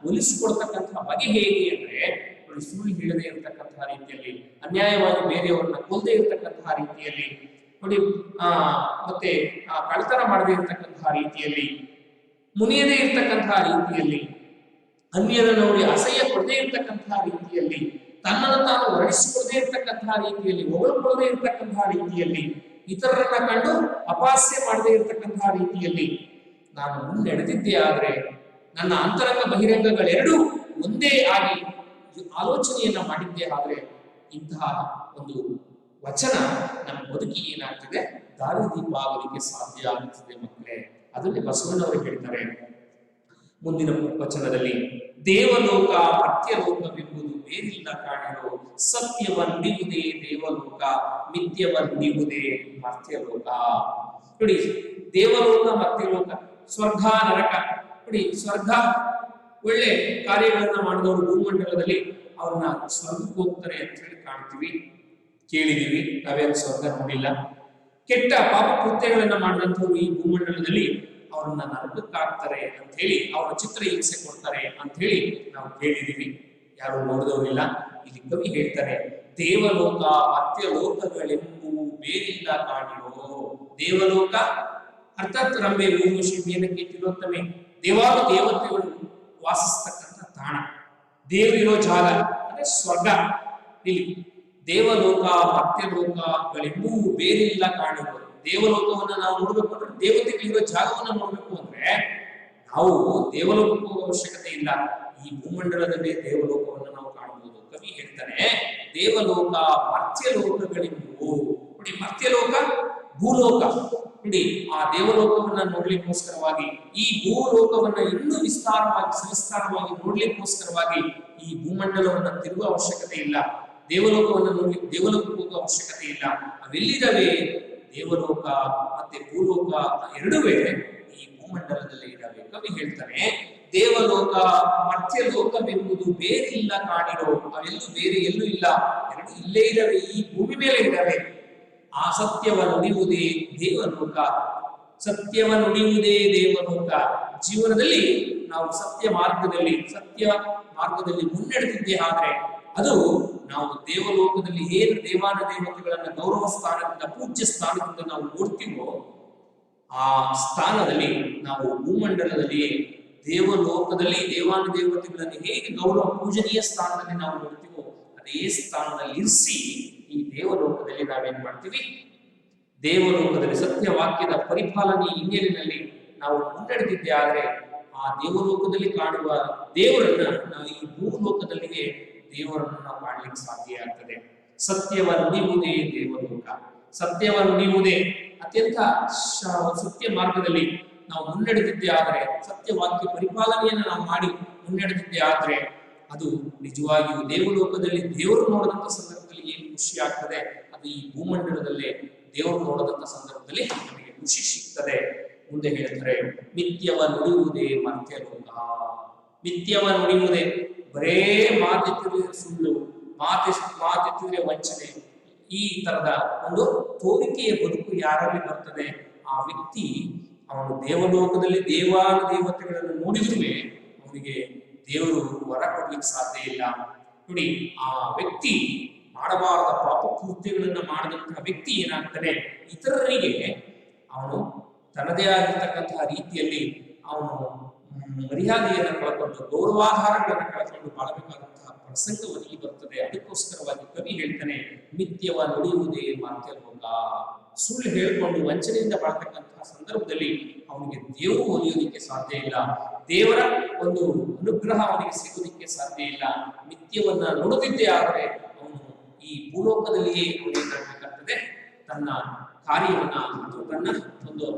Speaker 1: ಒಲಿಸಿಕೊಡ್ತಕ್ಕಂತಹ ಬಗೆ ಹೇಗೆ ಅಂದ್ರೆ, ನೋಡಿ, ಸುಳ್ಳು ಹೇಳದೆ ಇರತಕ್ಕಂತಹ ರೀತಿಯಲ್ಲಿ, ಅನ್ಯಾಯವಾಗಿ ಬೇರೆಯವರನ್ನ ಕೊಲ್ಲದೆ ಇರತಕ್ಕಂತಹ ರೀತಿಯಲ್ಲಿ, ನೋಡಿ ಮತ್ತೆ ಕಳ್ತನ ಮಾಡದೇ ಇರತಕ್ಕಂತಹ ರೀತಿಯಲ್ಲಿ, ಮುನಿಯದೇ ಇರತಕ್ಕಂತಹ ರೀತಿಯಲ್ಲಿ, ಅನ್ಯರ ನೋಡಿ ಅಸಹ್ಯ ಪಡದೇ ಇರತಕ್ಕಂತಹ ರೀತಿಯಲ್ಲಿ, ತನ್ನನ್ನು ತಾನು ವರ್ಣಿಸಿಕೊಳ್ಳದೇ ಇರತಕ್ಕಂತಹ ರೀತಿಯಲ್ಲಿ, ಹೊಗಳ್ಕೊಳ್ಳದೇ ಇರತಕ್ಕಂತಹ ರೀತಿಯಲ್ಲಿ, ಇತರರನ್ನ ಕಂಡು ಅಪಹಾಸ್ಯ ಮಾಡದೇ ಇರತಕ್ಕಂತಹ ರೀತಿಯಲ್ಲಿ ನಾನು ಮುನ್ನಡೆದಿದ್ದೇ ಆದ್ರೆ, ನನ್ನ ಅಂತರಂಗ ಬಹಿರಂಗಗಳೆರಡೂ ಒಂದೇ ಆಗಿ ಆಲೋಚನೆಯನ್ನ ಮಾಡಿದ್ದೇ ಆದ್ರೆ, ಇಂತಹ ಒಂದು ವಚನ ನಮ್ಮ ಬದುಕಿಗೆ ಏನಾಗ್ತದೆ, ದಾರಿದೀಪ ಆಗೋದಕ್ಕೆ ಸಾಧ್ಯ ಆಗ್ತದೆ ಮಕ್ಕಳೇ. ಅದನ್ನೇ ಬಸವಣ್ಣವರು ಹೇಳ್ತಾರೆ ಮುಂದಿನ ವಚನದಲ್ಲಿ, ದೇವಲೋಕ ಮರ್ತ್ಯಲೋಕವೆಂಬುದು ಬೇರಿಲ್ಲ ಕಾಣಿರೋ, ಸತ್ಯವನ್ನಿವುದೇ ದೇವಲೋಕ, ಮಿಥ್ಯವನ್ನಿವುದೇ ಮರ್ತ್ಯಲೋಕ. ನೋಡಿ, ದೇವಲೋಕ ಮರ್ತ್ಯಲೋಕ, ಸ್ವರ್ಗ ನರಕ. ನೋಡಿ, ಸ್ವರ್ಗ ಒಳ್ಳೆ ಕಾರ್ಯಗಳನ್ನ ಮಾಡಿದವರು ಭೂಮಂಡಲದಲ್ಲಿ ಅವ್ರನ್ನ ಸ್ವರ್ಗಕ್ಕೆ ಹೋಗ್ತಾರೆ ಅಂತ ಹೇಳಿ ಕಾಣ್ತೀವಿ, ಕೇಳಿದೀವಿ. ನಾವೇನು ಸ್ವರ್ಗ ನೋಡಿಲ್ಲ. ಕೆಟ್ಟ ಪಾಪ ಕೃತ್ಯಗಳನ್ನ ಮಾಡಿದಂಥವ್ರು ಈ ಭೂಮಂಡಲದಲ್ಲಿ ಅವ್ರನ್ನ ನರಕಕ್ಕಾಗ್ತಾರೆ ಅಂತ ಹೇಳಿ, ಅವರ ಚಿತ್ರ ಹಿಂಸೆ ಕೊಡ್ತಾರೆ ಅಂತ ಹೇಳಿ ನಾವು ಕೇಳಿದೀವಿ, ಯಾರು ನೋಡಿದವರಿಲ್ಲ. ಇಲ್ಲಿ ಕವಿ ಹೇಳ್ತಾರೆ, ದೇವಲೋಕ ಮರ್ತ್ಯಲೋಕಗಳೆಂಬುವು ಬೇರಿಲ್ಲ ಕಾಣಿರೋ. ದೇವಲೋಕ ಅರ್ಥಾತ್ ರಂಬೆ, ಊರ್ವಶಿ, ಮೇನಕೆ, ತಿಲೋತ್ತಮೆ, ದೇವಾನು ದೇವತೆಗಳು ವಾಸಿಸ್ತಕ್ಕಂಥ ತಾಣ, ದೇವರಿರೋ ಜಾಗ ಅಂದ್ರೆ ಸ್ವರ್ಗ. ಇಲ್ಲಿ ದೇವಲೋಕ ಮರ್ತ್ಯಲೋಕಗಳೆಂಬುವು ಬೇರಿಲ್ಲ ಕಾಣಿರೋ. ದೇವಲೋಕವನ್ನ ನಾವು ನೋಡ್ಬೇಕು ಅಂದ್ರೆ, ದೇವತೆಗಳಿರೋ ಜಾಗವನ್ನ ನೋಡ್ಬೇಕು ಅಂದ್ರೆ ನಾವು ದೇವಲೋಕಕ್ಕೂ ಅವಶ್ಯಕತೆ ಇಲ್ಲ, ಈ ಭೂಮಂಡಲದಲ್ಲೇ ದೇವಲೋಕವನ್ನು ನಾವು ಕಾಣಬಹುದು. ಕವಿ ಹೇಳ್ತಾನೆ, ದೇವಲೋಕ ಮರ್ತ್ಯಲೋಕಗಳೆಂಬುವು. ನೋಡಿ, ಮರ್ತ್ಯಲೋಕ ಭೂಲೋಕ. ನೋಡಿ, ಆ ದೇವಲೋಕವನ್ನ ನೋಡ್ಲಿಕ್ಕೋಸ್ಕರವಾಗಿ, ಈ ಭೂಲೋಕವನ್ನ ಇನ್ನೂ ವಿಸ್ತಾರವಾಗಿ ಸವಿಸ್ತಾರವಾಗಿ ನೋಡ್ಲಿಕ್ಕೋಸ್ಕರವಾಗಿ ಈ ಭೂಮಂಡಲವನ್ನ ತಿರುಗುವ ಅವಶ್ಯಕತೆ ಇಲ್ಲ. ದೇವಲೋಕವನ್ನು ನೋಡಿ ದೇವಲೋಕಕ್ಕೆ ಹೋಗುವ ಅವಶ್ಯಕತೆ ಇಲ್ಲ. ಅವೆಲ್ಲಿದ್ದಾವೆ? ದೇವಲೋಕ ಮತ್ತೆ ಭೂಲೋಕ ಎರಡುವೇ ಈ ಭೂಮಂಡಲದಲ್ಲಿ ಇದ್ದಾವೆ. ಕವಿ ಹೇಳ್ತಾನೆ, ದೇವಲೋಕ ಮರ್ತ್ಯ ಲೋಕವೆಂಬುದು ಬೇರಿಲ್ಲ ಕಾಣಿರೋ, ಅವೆಲ್ಲೂ ಬೇರೆ ಎಲ್ಲೂ ಇಲ್ಲ, ಎರಡು ಇಲ್ಲೇ ಇದ್ದಾವೆ, ಈ ಭೂಮಿ ಮೇಲೆ ಇದ್ದಾವೆ. ಆ ಸತ್ಯವ ನುಡಿಯುವುದೇ ದೇವಲೋಕ, ಸತ್ಯವ ನುಡಿಯುವುದೇ ದೇವಲೋಕ. ಜೀವನದಲ್ಲಿ ನಾವು ಸತ್ಯ ಮಾರ್ಗದಲ್ಲಿ ಮುನ್ನಡೆದಿದ್ದೇ ಆದ್ರೆ ಅದು ನಾವು ದೇವಲೋಕದಲ್ಲಿ ಏನು ದೇವಾನ ದೇವತೆಗಳನ್ನ ಗೌರವ ಸ್ಥಾನದಿಂದ, ಪೂಜ್ಯ ಸ್ಥಾನದಿಂದ ನಾವು ನೋಡ್ತೀವೋ ಆ ಸ್ಥಾನದಲ್ಲಿ ನಾವು ಭೂಮಂಡಲದಲ್ಲಿ ದೇವಲೋಕದಲ್ಲಿ ದೇವಾನ ದೇವತೆಗಳನ್ನು ಹೇಗೆ ಗೌರವ ಪೂಜನೀಯ ಸ್ಥಾನದಲ್ಲಿ ನಾವು ನೋಡ್ತೀವೋ ಅದೇ ಸ್ಥಾನದಲ್ಲಿ ಇರಿಸಿ ಈ ದೇವಲೋಕದಲ್ಲಿ ನಾವೇನ್ ಮಾಡ್ತೀವಿ, ದೇವಲೋಕದಲ್ಲಿ ಸತ್ಯವಾಕ್ಯದ ಪರಿಪಾಲನೆ ಹಿನ್ನೆಲೆಯಲ್ಲಿ ನಾವು ಮುನ್ನಡೆದಿದ್ದೆ ಆದ್ರೆ ಆ ದೇವಲೋಕದಲ್ಲಿ ಕಾಣುವ ದೇವರನ್ನ ನಾವು ಈ ಭೂಲೋಕದಲ್ಲಿಗೆ ದೇವರನ್ನು ನಾವು ಕಾಣಲಿಕ್ಕೆ ಸಾಧ್ಯ ಆಗ್ತದೆ. ಸತ್ಯವ ನುಡಿಯುವುದೇ ದೇವಲೋಕ, ಸತ್ಯವ ನುಡಿಯುವುದೇ ಅತ್ಯಂತ ಸತ್ಯ ಮಾರ್ಗದಲ್ಲಿ ನಾವು ಮುನ್ನಡೆದಿದ್ದೇ ಆದ್ರೆ, ಸತ್ಯವಾಕ್ಯ ಪರಿಪಾಲನೆಯನ್ನು ನಾವು ಮಾಡಿ ಮುನ್ನಡೆದಿದ್ದೇ ಆದ್ರೆ ಅದು ನಿಜವಾಗಿಯೂ ದೇವಲೋಕದಲ್ಲಿ ದೇವರು ನೋಡದಂತ ಸಂದರ್ಭದಲ್ಲಿ ಏನು ಖುಷಿ ಆಗ್ತದೆ ಅದು ಈ ಭೂಮಂಡಲದಲ್ಲೇ ದೇವರು ನೋಡದಂತ ಸಂದರ್ಭದಲ್ಲಿ ನಮಗೆ ಖುಷಿ ಸಿಗ್ತದೆ. ಮುಂದೆ ಹೇಳ್ತಾರೆ, ಮಿಥ್ಯವ ನುಡಿಯುವುದೇ ಮರ್ತ್ಯಲೋಕ. ಮಿಥ್ಯವ ನುಡಿಯುವುದೇ, ಬರೇ ಮಾತೆತ್ತಿದ್ರೆ ಸುಳ್ಳು, ಮಾತೆತ್ತಿದ್ರೆ ವಂಚನೆ, ಈ ತರದ ಒಂದು ತೋರಿಕೆಯ ಬದುಕು ಯಾರಲ್ಲಿ ಬರ್ತದೆ ಆ ವ್ಯಕ್ತಿ ಅವನು ದೇವಲೋಕದಲ್ಲಿ ದೇವಾನು ದೇವತೆಗಳನ್ನು ನೋಡಿದ್ರೂ ಅವನಿಗೆ ದೇವರು ವರ ಕೊಡ್ಲಿಕ್ಕೆ ಸಾಧ್ಯ ಇಲ್ಲ. ನೋಡಿ, ಆ ವ್ಯಕ್ತಿ ಮಾಡಬಾರದ ಪಾಪ ಕೃತ್ಯಗಳನ್ನ ಮಾಡಿದಂತಹ ವ್ಯಕ್ತಿ ಏನಾಗ್ತಾನೆ, ಇತರರಿಗೆ ಅವನು ತನ್ನದೇ ಆಗಿರ್ತಕ್ಕಂತಹ ರೀತಿಯಲ್ಲಿ ಅವನು ಮರ್ಯಾದೆಯನ್ನು ಕಳ್ಕೊಂಡು ಗೌರವಾಧಾರಗಳನ್ನು ಕಳ್ಕೊಂಡು ಬಾಳಬೇಕಾದಂತಹ ಪ್ರಸಂಗ ಒದಗಿ ಬರ್ತದೆ. ಅದಕ್ಕೋಸ್ಕರವಾಗಿ ಕವಿ ಹೇಳ್ತಾನೆ, ಮಿಥ್ಯವ ನುಡಿಯುವುದೇ ಮರ್ತ್ಯಲೋಕ. ಸುಳ್ಳು ಹೇಳ್ಕೊಂಡು ವಂಚನೆಯಿಂದ ಬಾಳ್ತಕ್ಕಂತಹ ಸಂದರ್ಭದಲ್ಲಿ ಅವನಿಗೆ ದೇವರು ಒಲಿಯೋದಿಕ್ಕೆ ಸಾಧ್ಯ ಇಲ್ಲ, ದೇವರ ಒಂದು ಅನುಗ್ರಹ ಅವನಿಗೆ ಸಿಗೋದಿಕ್ಕೆ ಸಾಧ್ಯ ಇಲ್ಲ. ಮಿಥ್ಯವನ್ನ ನುಡಿದಿದ್ದೇ ಆದರೆ ಅವನು ಈ ಭೂಲೋಕದಲ್ಲಿಯೇ ಅವನೇನಾಗಬೇಕಾಗ್ತದೆ, ತನ್ನ ಕಾರ್ಯವನ್ನ ಅಥವಾ ತನ್ನ ಒಂದು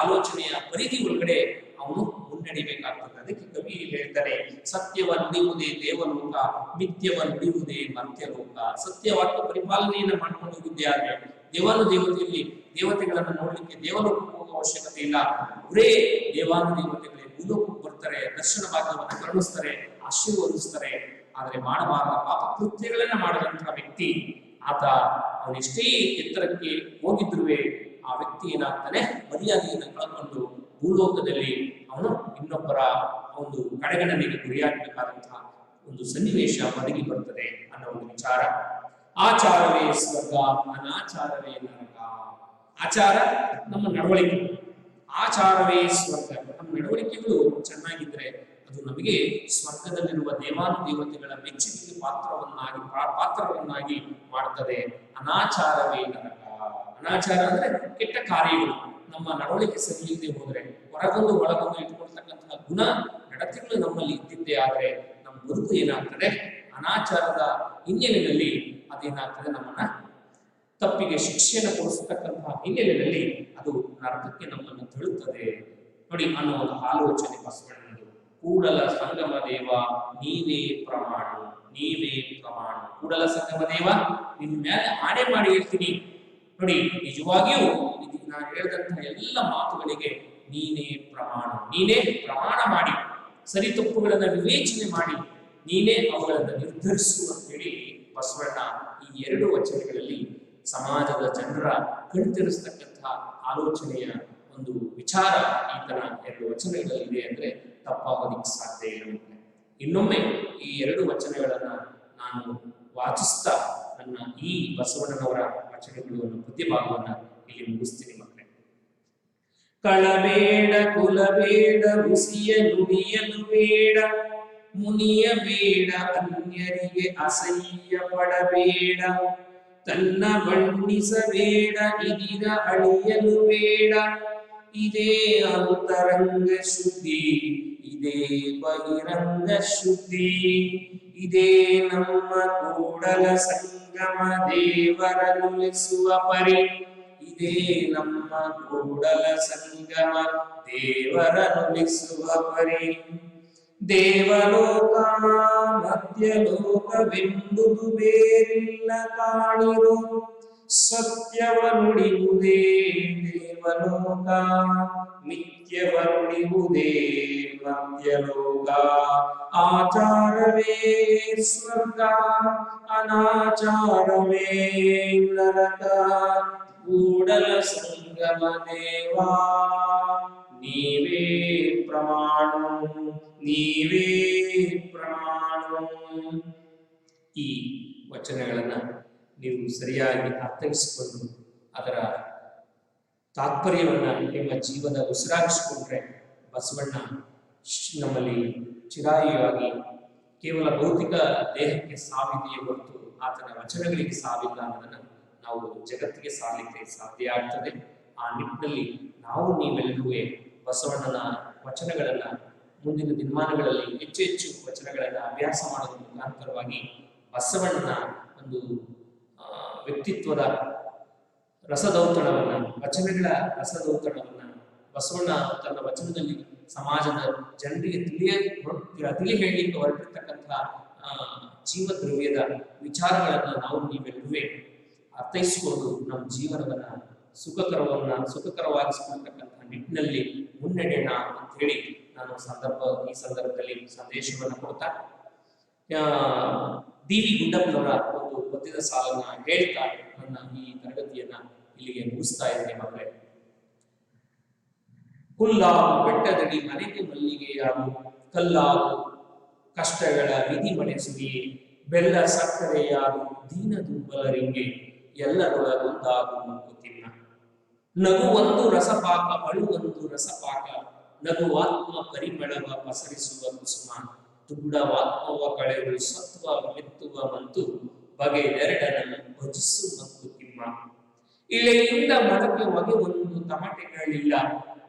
Speaker 1: ಆಲೋಚನೆಯ ಪರಿಧಿ ಒಳಗಡೆ ಅವನು ಮುನ್ನಡಿಬೇಕಾಗ್ತದೆ. ಅದಕ್ಕೆ ಕವಿ ಹೇಳ್ತಾರೆ, ಸತ್ಯವ ನುಡಿಯುವುದೇ ದೇವಲೋಕ, ಮಿಥ್ಯವ ನುಡಿಯುವುದೇ ಮರ್ತ್ಯಲೋಕ. ಸತ್ಯವಾದ ಪರಿಪಾಲನೆಯನ್ನ ಮಾಡ್ಕೊಂಡು ಹೋಗಿದ್ದೇ ಆದ್ರೆ ದೇವಾನು ದೇವತೆಯಲ್ಲಿ ದೇವತೆಗಳನ್ನ ನೋಡ್ಲಿಕ್ಕೆ ದೇವಲೋಕಕ್ಕೆ ಹೋಗುವ ಅವಶ್ಯಕತೆ ಇಲ್ಲ. ಅವರೇ ದೇವಾನು ದೇವತೆಗಳೇ ಭೂಲೋಕಕ್ಕೆ ಬರ್ತಾರೆ, ದರ್ಶನ ಭಾಗ್ಯವನ್ನು ಕರುಣಿಸ್ತಾರೆ, ಆಶೀರ್ವದಿಸ್ತಾರೆ. ಆದ್ರೆ ಮಾಡಬಾರದ ಪಾಪ ಕೃತ್ಯಗಳನ್ನ ಮಾಡಿದಂತಹ ವ್ಯಕ್ತಿ ಆತ ಅವನೆಷ್ಟೇ ಎತ್ತರಕ್ಕೆ ಹೋಗಿದ್ರು ಆ ವ್ಯಕ್ತಿ ಏನಾಗ್ತಾನೆ, ಮರ್ಯಾದೆಯನ್ನು ಕಳ್ಕೊಂಡು ಭೂಲೋಕದಲ್ಲಿ ಅವನು ಇನ್ನೊಬ್ಬರ ಒಂದು ಕಡೆಗಣನೆಗೆ ಗುರಿಯಾಗಬೇಕಾದಂತಹ ಒಂದು ಸನ್ನಿವೇಶ ಒದಗಿ ಬರ್ತದೆ ಅನ್ನೋ ಒಂದು ವಿಚಾರ. ಆಚಾರವೇ ಸ್ವರ್ಗ, ಅನಾಚಾರವೇ ನರಕ. ಆಚಾರ ನಮ್ಮ ನಡವಳಿಕೆ, ಆಚಾರವೇ ಸ್ವರ್ಗ. ನಮ್ಮ ನಡವಳಿಕೆಗಳು ಚೆನ್ನಾಗಿದ್ರೆ ಅದು ನಮಗೆ ಸ್ವರ್ಗದಲ್ಲಿರುವ ದೇವಾನು ದೇವತೆಗಳ ಮೆಚ್ಚುಗೆಗೆ ಪಾತ್ರವನ್ನಾಗಿ ಮಾಡ್ತದೆ. ಅನಾಚಾರವೇ ನರಕ. ಅನಾಚಾರ ಅಂದ್ರೆ ಕೆಟ್ಟ ಕಾರ್ಯಗಳು. ನಮ್ಮ ನಡವಳಿಕೆ ಸರಿ ಇಲ್ಲದೆ ಹೋದ್ರೆ, ಹೊರಗೊಂದು ಒಳಗೊಂದು ಇಟ್ಕೊಳ್ತಕ್ಕಂತಹ ಗುಣ ನಡತೆಗಳು ನಮ್ಮಲ್ಲಿ ಇದ್ದಿದ್ದೇ ಆದ್ರೆ ನಮ್ಮ ಬದುಕು ಏನಾಗ್ತದೆ, ಅನಾಚಾರದ ಹಿನ್ನೆಲೆಯಲ್ಲಿ ಅದೇನಾಗ್ತದೆ, ನಮ್ಮನ್ನ ತಪ್ಪಿಗೆ ಶಿಕ್ಷೆಯನ್ನು ಕೊಡಿಸತಕ್ಕಂತಹ ಹಿನ್ನೆಲೆಯಲ್ಲಿ ಅದು ನರಕಕ್ಕೆ ನಮ್ಮನ್ನು ತಳ್ಳುತ್ತದೆ. ನೋಡಿ, ಅನ್ನೋ ಒಂದು ಆಲೋಚನೆ ಬಸವಣ್ಣನದು. ಕೂಡಲ ಸಂಗಮ ದೇವ ನೀವೇ ಪ್ರಮಾಣ, ನೀವೇ ಪ್ರಮಾಣ. ಕೂಡಲ ಸಂಗಮ ದೇವ, ನಿನ್ನ ಮೇಲೆ ಆಣೆ ಮಾಡಿ ಹೇಳ್ತೀನಿ. ನೋಡಿ, ನಿಜವಾಗಿಯೂ ನಾನು ಹೇಳಿದಂತಹ ಎಲ್ಲ ಮಾತುಗಳಿಗೆ ನೀನೇ ಪ್ರಮಾಣ, ನೀನೇ ಪ್ರಮಾಣ ಮಾಡಿ, ಸರಿ ತಪ್ಪುಗಳನ್ನ ವಿವೇಚನೆ ಮಾಡಿ, ನೀನೇ ಅವುಗಳನ್ನು ನಿರ್ಧರಿಸು ಅಂತೇಳಿ ಬಸವಣ್ಣ ಈ ಎರಡು ವಚನಗಳಲ್ಲಿ ಸಮಾಜದ ಜನರ ಕಣ್ತೆರೆಸ್ತಕ್ಕಂತಹ ಆಲೋಚನೆಯ ಒಂದು ವಿಚಾರ ಈತನ ಎರಡು ವಚನಗಳಲ್ಲಿ ಅಂದ್ರೆ ತಪ್ಪಾಗೋದಿಕ್ಕೆ ಸಾಧ್ಯ ಇಲ್ಲ. ಇನ್ನೊಮ್ಮೆ ಈ ಎರಡು ವಚನಗಳನ್ನ ನಾನು ವಾಚಿಸ್ತಾ ನನ್ನ ಈ ಬಸವಣ್ಣನವರ ವಚನಗಳು ಅನ್ನೋ ಪ್ರತಿಭಾಗವನ್ನ ಇಲ್ಲಿ ಮುಗಿಸ್ತೀನಿ ಮಕ್ಕಳೇ. ಕಳಬೇಡ ಕುಲಬೇಡ ಹುಸಿಯ ನುಡಿಯಲು ಬೇಡ, ಮುನಿಯ ಬೇಡ ಅನ್ಯರಿಗೆ ಅಸಹ್ಯ ಪಡಬೇಡ, ತನ್ನ ಬಣ್ಣಿಸಬೇಡ ಇದಿರ ಅಳಿಯಲು ಬೇಡ. ಇದೇ ಅಂತರಂಗ ಶುದ್ಧಿ, ಇದೇ ಬಹಿರಂಗ ಶುದ್ಧಿ, ಇದೇ ನಮ್ಮ ಕೂಡಲ ಸಂಗಮ ದೇವರನುಲಿಸುವ ಪರಿ, ಇದೇ ನಮ್ಮ ಕೂಡಲ ಸಂಗಮ ದೇವರನುಲಿಸುವ ಪರಿ. ದೇವಲೋಕ ಮಧ್ಯಲೋಕವೆಂಬುದು ಬೇರಿಲ್ಲ ಕಾಣಿರು, ಸತ್ಯವ ನುಡಿಯುವುದೇ ದೇವಲೋಕ, ಮಿಥ್ಯವ ನುಡಿಯುವುದೇ ಮಧ್ಯಲೋಕ. ಆಚಾರವೇ ಸ್ವರ್ಗ, ಅನಾಚಾರವೇ ನರಕ, ಕೂಡಲ ಸಂಗಮ ದೇವಾ ನೀವೇ ಪ್ರಮಾಣ, ನೀವೇ ಪ್ರಮಾಣ. ಈ ವಚನಗಳನ್ನ ನೀವು ಸರಿಯಾಗಿ ಅರ್ಥೈಸಿಕೊಂಡು ಅದರ ತಾತ್ಪರ್ಯವನ್ನ ನಿಮ್ಮ ಜೀವನ ಉಸಿರಾಗಿಸಿಕೊಂಡ್ರೆ ಬಸವಣ್ಣ ನಮ್ಮಲ್ಲಿ ಚಿರಾಯುವಾಗಿ ಕೇವಲ ಭೌತಿಕ ದೇಹಕ್ಕೆ ಸಾವಿದೆಯೇ ಹೊರತು ಆತನ ವಚನಗಳಿಗೆ ಸಾವಿಲ್ಲ ಅನ್ನೋದನ್ನ ನಾವು ಜಗತ್ತಿಗೆ ಸಾರಲಿಕ್ಕೆ ಸಾಧ್ಯ ಆಗ್ತದೆ. ಆ ನಿಟ್ಟಿನಲ್ಲಿ ನಾವು ನೀವೆಲ್ಲರೂ ಬಸವಣ್ಣನ ವಚನಗಳನ್ನ ಮುಂದಿನ ದಿನಮಾನಗಳಲ್ಲಿ ಹೆಚ್ಚು ಹೆಚ್ಚು ವಚನಗಳನ್ನ ಅಭ್ಯಾಸ ಮಾಡೋದ್ರ ಮುಖಾಂತರವಾಗಿ ಬಸವಣ್ಣನ ಒಂದು ವ್ಯಕ್ತಿತ್ವದ ರಸದೌತಣವನ್ನ, ವಚನಗಳ ರಸದೌತಣವನ್ನ ಬಸವಣ್ಣ ತನ್ನ ವಚನದಲ್ಲಿ ಸಮಾಜದ ಜನರಿಗೆ ತಿಳಿ ಹೇಳಲಿಕ್ಕೆ ಹೊರಟಿರ್ತಕ್ಕಂತಹ ಜೀವ ದ್ರವ್ಯದ ವಿಚಾರಗಳನ್ನ ನಾವು ನೀವೆಲ್ಲವೇ ಅರ್ಥೈಸಿಕೊಂಡು ನಮ್ಮ ಜೀವನವನ್ನ ಸುಖಕರವಾಗಿಸಿಕೊಳ್ತಕ್ಕಂತಹ ನಿಟ್ಟಿನಲ್ಲಿ ಮುನ್ನಡೆಯೋಣ ಅಂತ ಹೇಳಿ ನಾನು ಈ ಸಂದರ್ಭದಲ್ಲಿ ಸಂದೇಶವನ್ನು ಕೊಡ್ತಾ ಡಿ ವಿ ಗುಂಡಪ್ಪನವರ ಒಂದು ಪದ್ಯದ ಸಾಲನ್ನ ಹೇಳ್ತಾ ನನ್ನ ಈ ತರಗತಿಯನ್ನ ಇಲ್ಲಿಗೆ ಮುಗಿಸ್ತಾ ಇದ್ದೇನೆ ಮಕ್ಕಳೇ. ಹುಲ್ಲಾಗು ಬೆಟ್ಟದಡಿ ಮನೆಗೆ ಮಲ್ಲಿಗೆಯಾಗು, ಕಲ್ಲಾಗು ಕಷ್ಟಗಳ ವಿಧಿ ಮನೆ ಸುರಿಯೇ, ಬೆಲ್ಲ ಸಕ್ಕರೆಯಾಗು ದೀನ ದುರ್ಬಲರಿಂಗೆ, ಎಲ್ಲರೊಳಗೊಂದಾಗು ಮಂಕುತಿಮ್ಮ. ನಗು ಒಂದು ರಸಪಾಕ, ಅಳು ಒಂದು ರಸಪಾಕ, ನಗುವಾತ್ಮ ಪರಿಮಳವ ಪಸರಿಸುವ ಕುಸುಮ, ದುಗುಡವಾತ್ಮವ ಕಳೆದು ಸತ್ವ ಮೆತ್ತುವ ಮಂತು, ಬಗೆದೆರಡನ್ನು ಭಜಿಸು ಮಂಕುತಿಮ್ಮ. ಇಳೆಯಿಂದ ಮೊಳಕೆ ಹೊಗೆ ಒಂದು ತಮಟೆಗಳಿಲ್ಲ,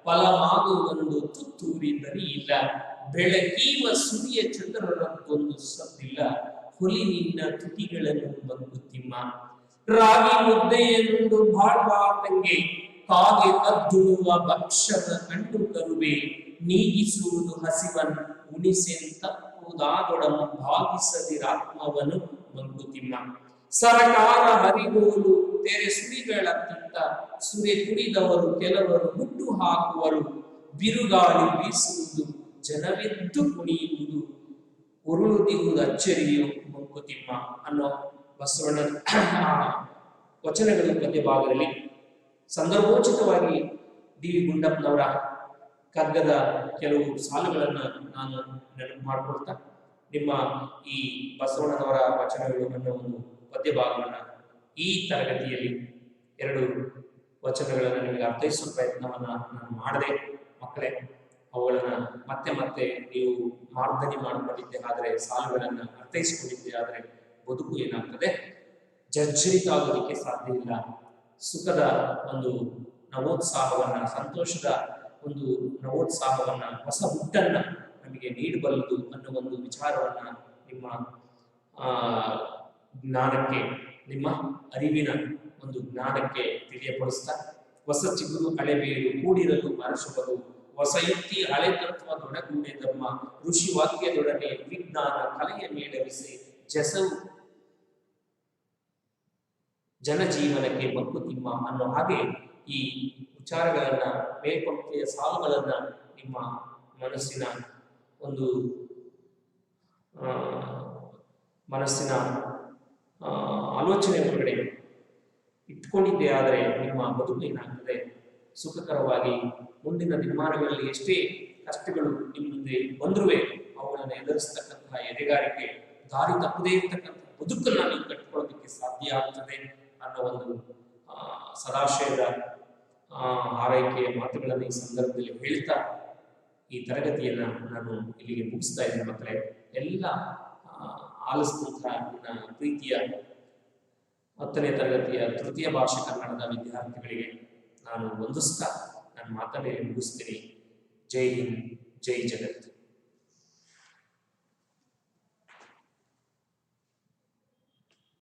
Speaker 1: ಫಲಮಾಗು ಒಂದು ತುತ್ತೂರಿ ದನಿ ಇಲ್ಲ, ಬೆಳಕೀವ ಸೂರ್ಯ ಚಂದ್ರರದ್ದೊಂದು ಸದ್ದಿಲ್ಲ, ಹುಲಿ ನಿನ್ನ ತುಟಿಗಳನ್ನು ಮಂಕುತಿಮ್ಮ. ರಾಗಿ ಮುದ್ದೆಯೆಂದು ಬಾಳ್ವಾತಂಗೆ, ಕಾಗೆ ಕದ್ದುಳುವ ಭಕ್ಷದ ಕಂಡು ಕರುವೆ, ನೀಗಿಸುವುದು ಹಸಿವನ್ ಉಣಿಸೆನ್ ತಪ್ಪುದಾದೊಡಂ ಭಾಗಿಸದಿರಾತ್ಮವನು ಮಂಕುತಿಮ್ಮ. ಸರಕಾರ ಹರಿಗೋಲು ತೆರೆ ಸುರಿಗಳಕ್ಕಿಂತ ಸುರೆ ಕುಡಿದವರು ಕೆಲವರು ಹುಟ್ಟು ಹಾಕುವರು, ಬಿರುಗಾಳಿ ಬೀಸುವುದು ಜನವೆದ್ದು ಕುಣಿಯುವುದು, ಉರುಳುದಿರುವುದು ಅಚ್ಚರಿಯು ಮಂಕುತಿಮ್ಮ ಅನ್ನೋ ಬಸವಣ್ಣನ ವಚನಗಳ ಪದ್ಯ ಭಾಗದಲ್ಲಿ ಸಂದರ್ಭೋಚಿತವಾಗಿ ಡಿ ವಿ ಗುಂಡಪ್ಪನವರ ಕಗ್ಗದ ಕೆಲವು ಸಾಲುಗಳನ್ನ ನಾನು ನೆನಪು ಮಾಡಿಕೊಳ್ತಾ ನಿಮ್ಮ ಈ ಬಸವಣ್ಣನವರ ವಚನಗಳು ಅನ್ನೋ ಒಂದು ಪದ್ಯ ಭಾಗವನ್ನ ಈ ತರಗತಿಯಲ್ಲಿ 2 ವಚನಗಳನ್ನು ನಿಮಗೆ ಅರ್ಥೈಸುವ ಪ್ರಯತ್ನವನ್ನ ನಾನು ಮಾಡದೆ ಮಕ್ಕಳೇ, ಅವುಗಳನ್ನ ಮತ್ತೆ ಮತ್ತೆ ನೀವು ಮಾರ್ಧನಿ ಮಾಡಿಕೊಂಡಿದ್ದೆ ಆದರೆ, ಸಾಲುಗಳನ್ನ ಅರ್ಥೈಸಿಕೊಂಡಿದ್ದೆ ಆದರೆ ಬದುಕು ಏನಾಗ್ತದೆ, ಜರ್ಜರಿತ ಆಗೋದಕ್ಕೆ ಸಾಧ್ಯ ಇಲ್ಲ. ಸುಖದ ಒಂದು ನವೋತ್ಸಾಹವನ್ನ, ಸಂತೋಷದ ಒಂದು ನವೋತ್ಸಾಹವನ್ನ, ಹೊಸ ಹುಟ್ಟನ್ನ ನಮಗೆ ನೀಡಬಲ್ಲದು ಅನ್ನೋ ಒಂದು ವಿಚಾರವನ್ನ ನಿಮ್ಮ ಜ್ಞಾನಕ್ಕೆ, ನಿಮ್ಮ ಅರಿವಿನ ಒಂದು ಜ್ಞಾನಕ್ಕೆ ತಿಳಿಯಪಡಿಸ್ತಾ, ಹೊಸ ಚಿಗುರು ಹಳೆಬೇರು ಕೂಡಿರಲು ಮರಶುಭರು, ಹೊಸ ಯುಕ್ತಿ ಹಳೆ ತತ್ವದೊಡಗೂಡೆದಮ್ಮ, ಋಷಿ ವಾಕ್ಯದೊಡನೆ ವಿಜ್ಞಾನ ಕಲೆಯ ಮೇಳವಿಸಿ ಜಸವು ಜನಜೀವನಕ್ಕೆ ಮಂಕುತಿಮ್ಮ ಅನ್ನೋ ಹಾಗೆ ಈ ವಿಚಾರಗಳನ್ನ, ಮೇಲ್ಪಂಕ್ತಿಯ ಸಾಲುಗಳನ್ನ ನಿಮ್ಮ ಮನಸ್ಸಿನ ಒಂದು ಆಲೋಚನೆ ಒಳಗಡೆ ಇಟ್ಕೊಂಡಿದ್ದೆ ಆದರೆ ನಿಮ್ಮ ಬದುಕು ಏನಾಗ್ತದೆ, ಸುಖಕರವಾಗಿ ಮುಂದಿನ ದಿನಮಾನಗಳಲ್ಲಿ ಎಷ್ಟೇ ಕಷ್ಟಗಳು ನಿಮ್ಮ ಮುಂದೆ ಬಂದರೂ ಅವುಗಳನ್ನು ಎದುರಿಸ್ತಕ್ಕಂತಹ ಎದೆಗಾರಿಕೆ, ದಾರಿ ತಪ್ಪದೇ ಇರ್ತಕ್ಕಂಥ ಬದುಕನ್ನ ನೀವು ಕಟ್ಟಿಕೊಳ್ಳೋದಕ್ಕೆ ಸಾಧ್ಯ ಆಗ್ತದೆ ಅನ್ನೋ ಒಂದು ಸದಾಶಯದ ಆರೈಕೆಯ ಮಾತುಗಳನ್ನು ಈ ಸಂದರ್ಭದಲ್ಲಿ ಹೇಳ್ತಾ ಈ ತರಗತಿಯನ್ನ ನಾನು ಇಲ್ಲಿಗೆ ಮುಗಿಸ್ತಾ ಇದ್ದೇನೆ ಮಕ್ಕಳೇ. ಎಲ್ಲ ಆಲಿಸಿದಂತಹ ನನ್ನ ಪ್ರೀತಿಯ 10ನೇ ತರಗತಿಯ ತೃತೀಯ ಭಾಷೆ ಕನ್ನಡದ ವಿದ್ಯಾರ್ಥಿಗಳಿಗೆ ನಾನು ವಂದಿಸ್ತಾ ನನ್ನ ಮಾತನ್ನೇ ಮುಗಿಸ್ತೀನಿ. ಜೈ ಹಿಂದ್, ಜೈ ಜಗತ್.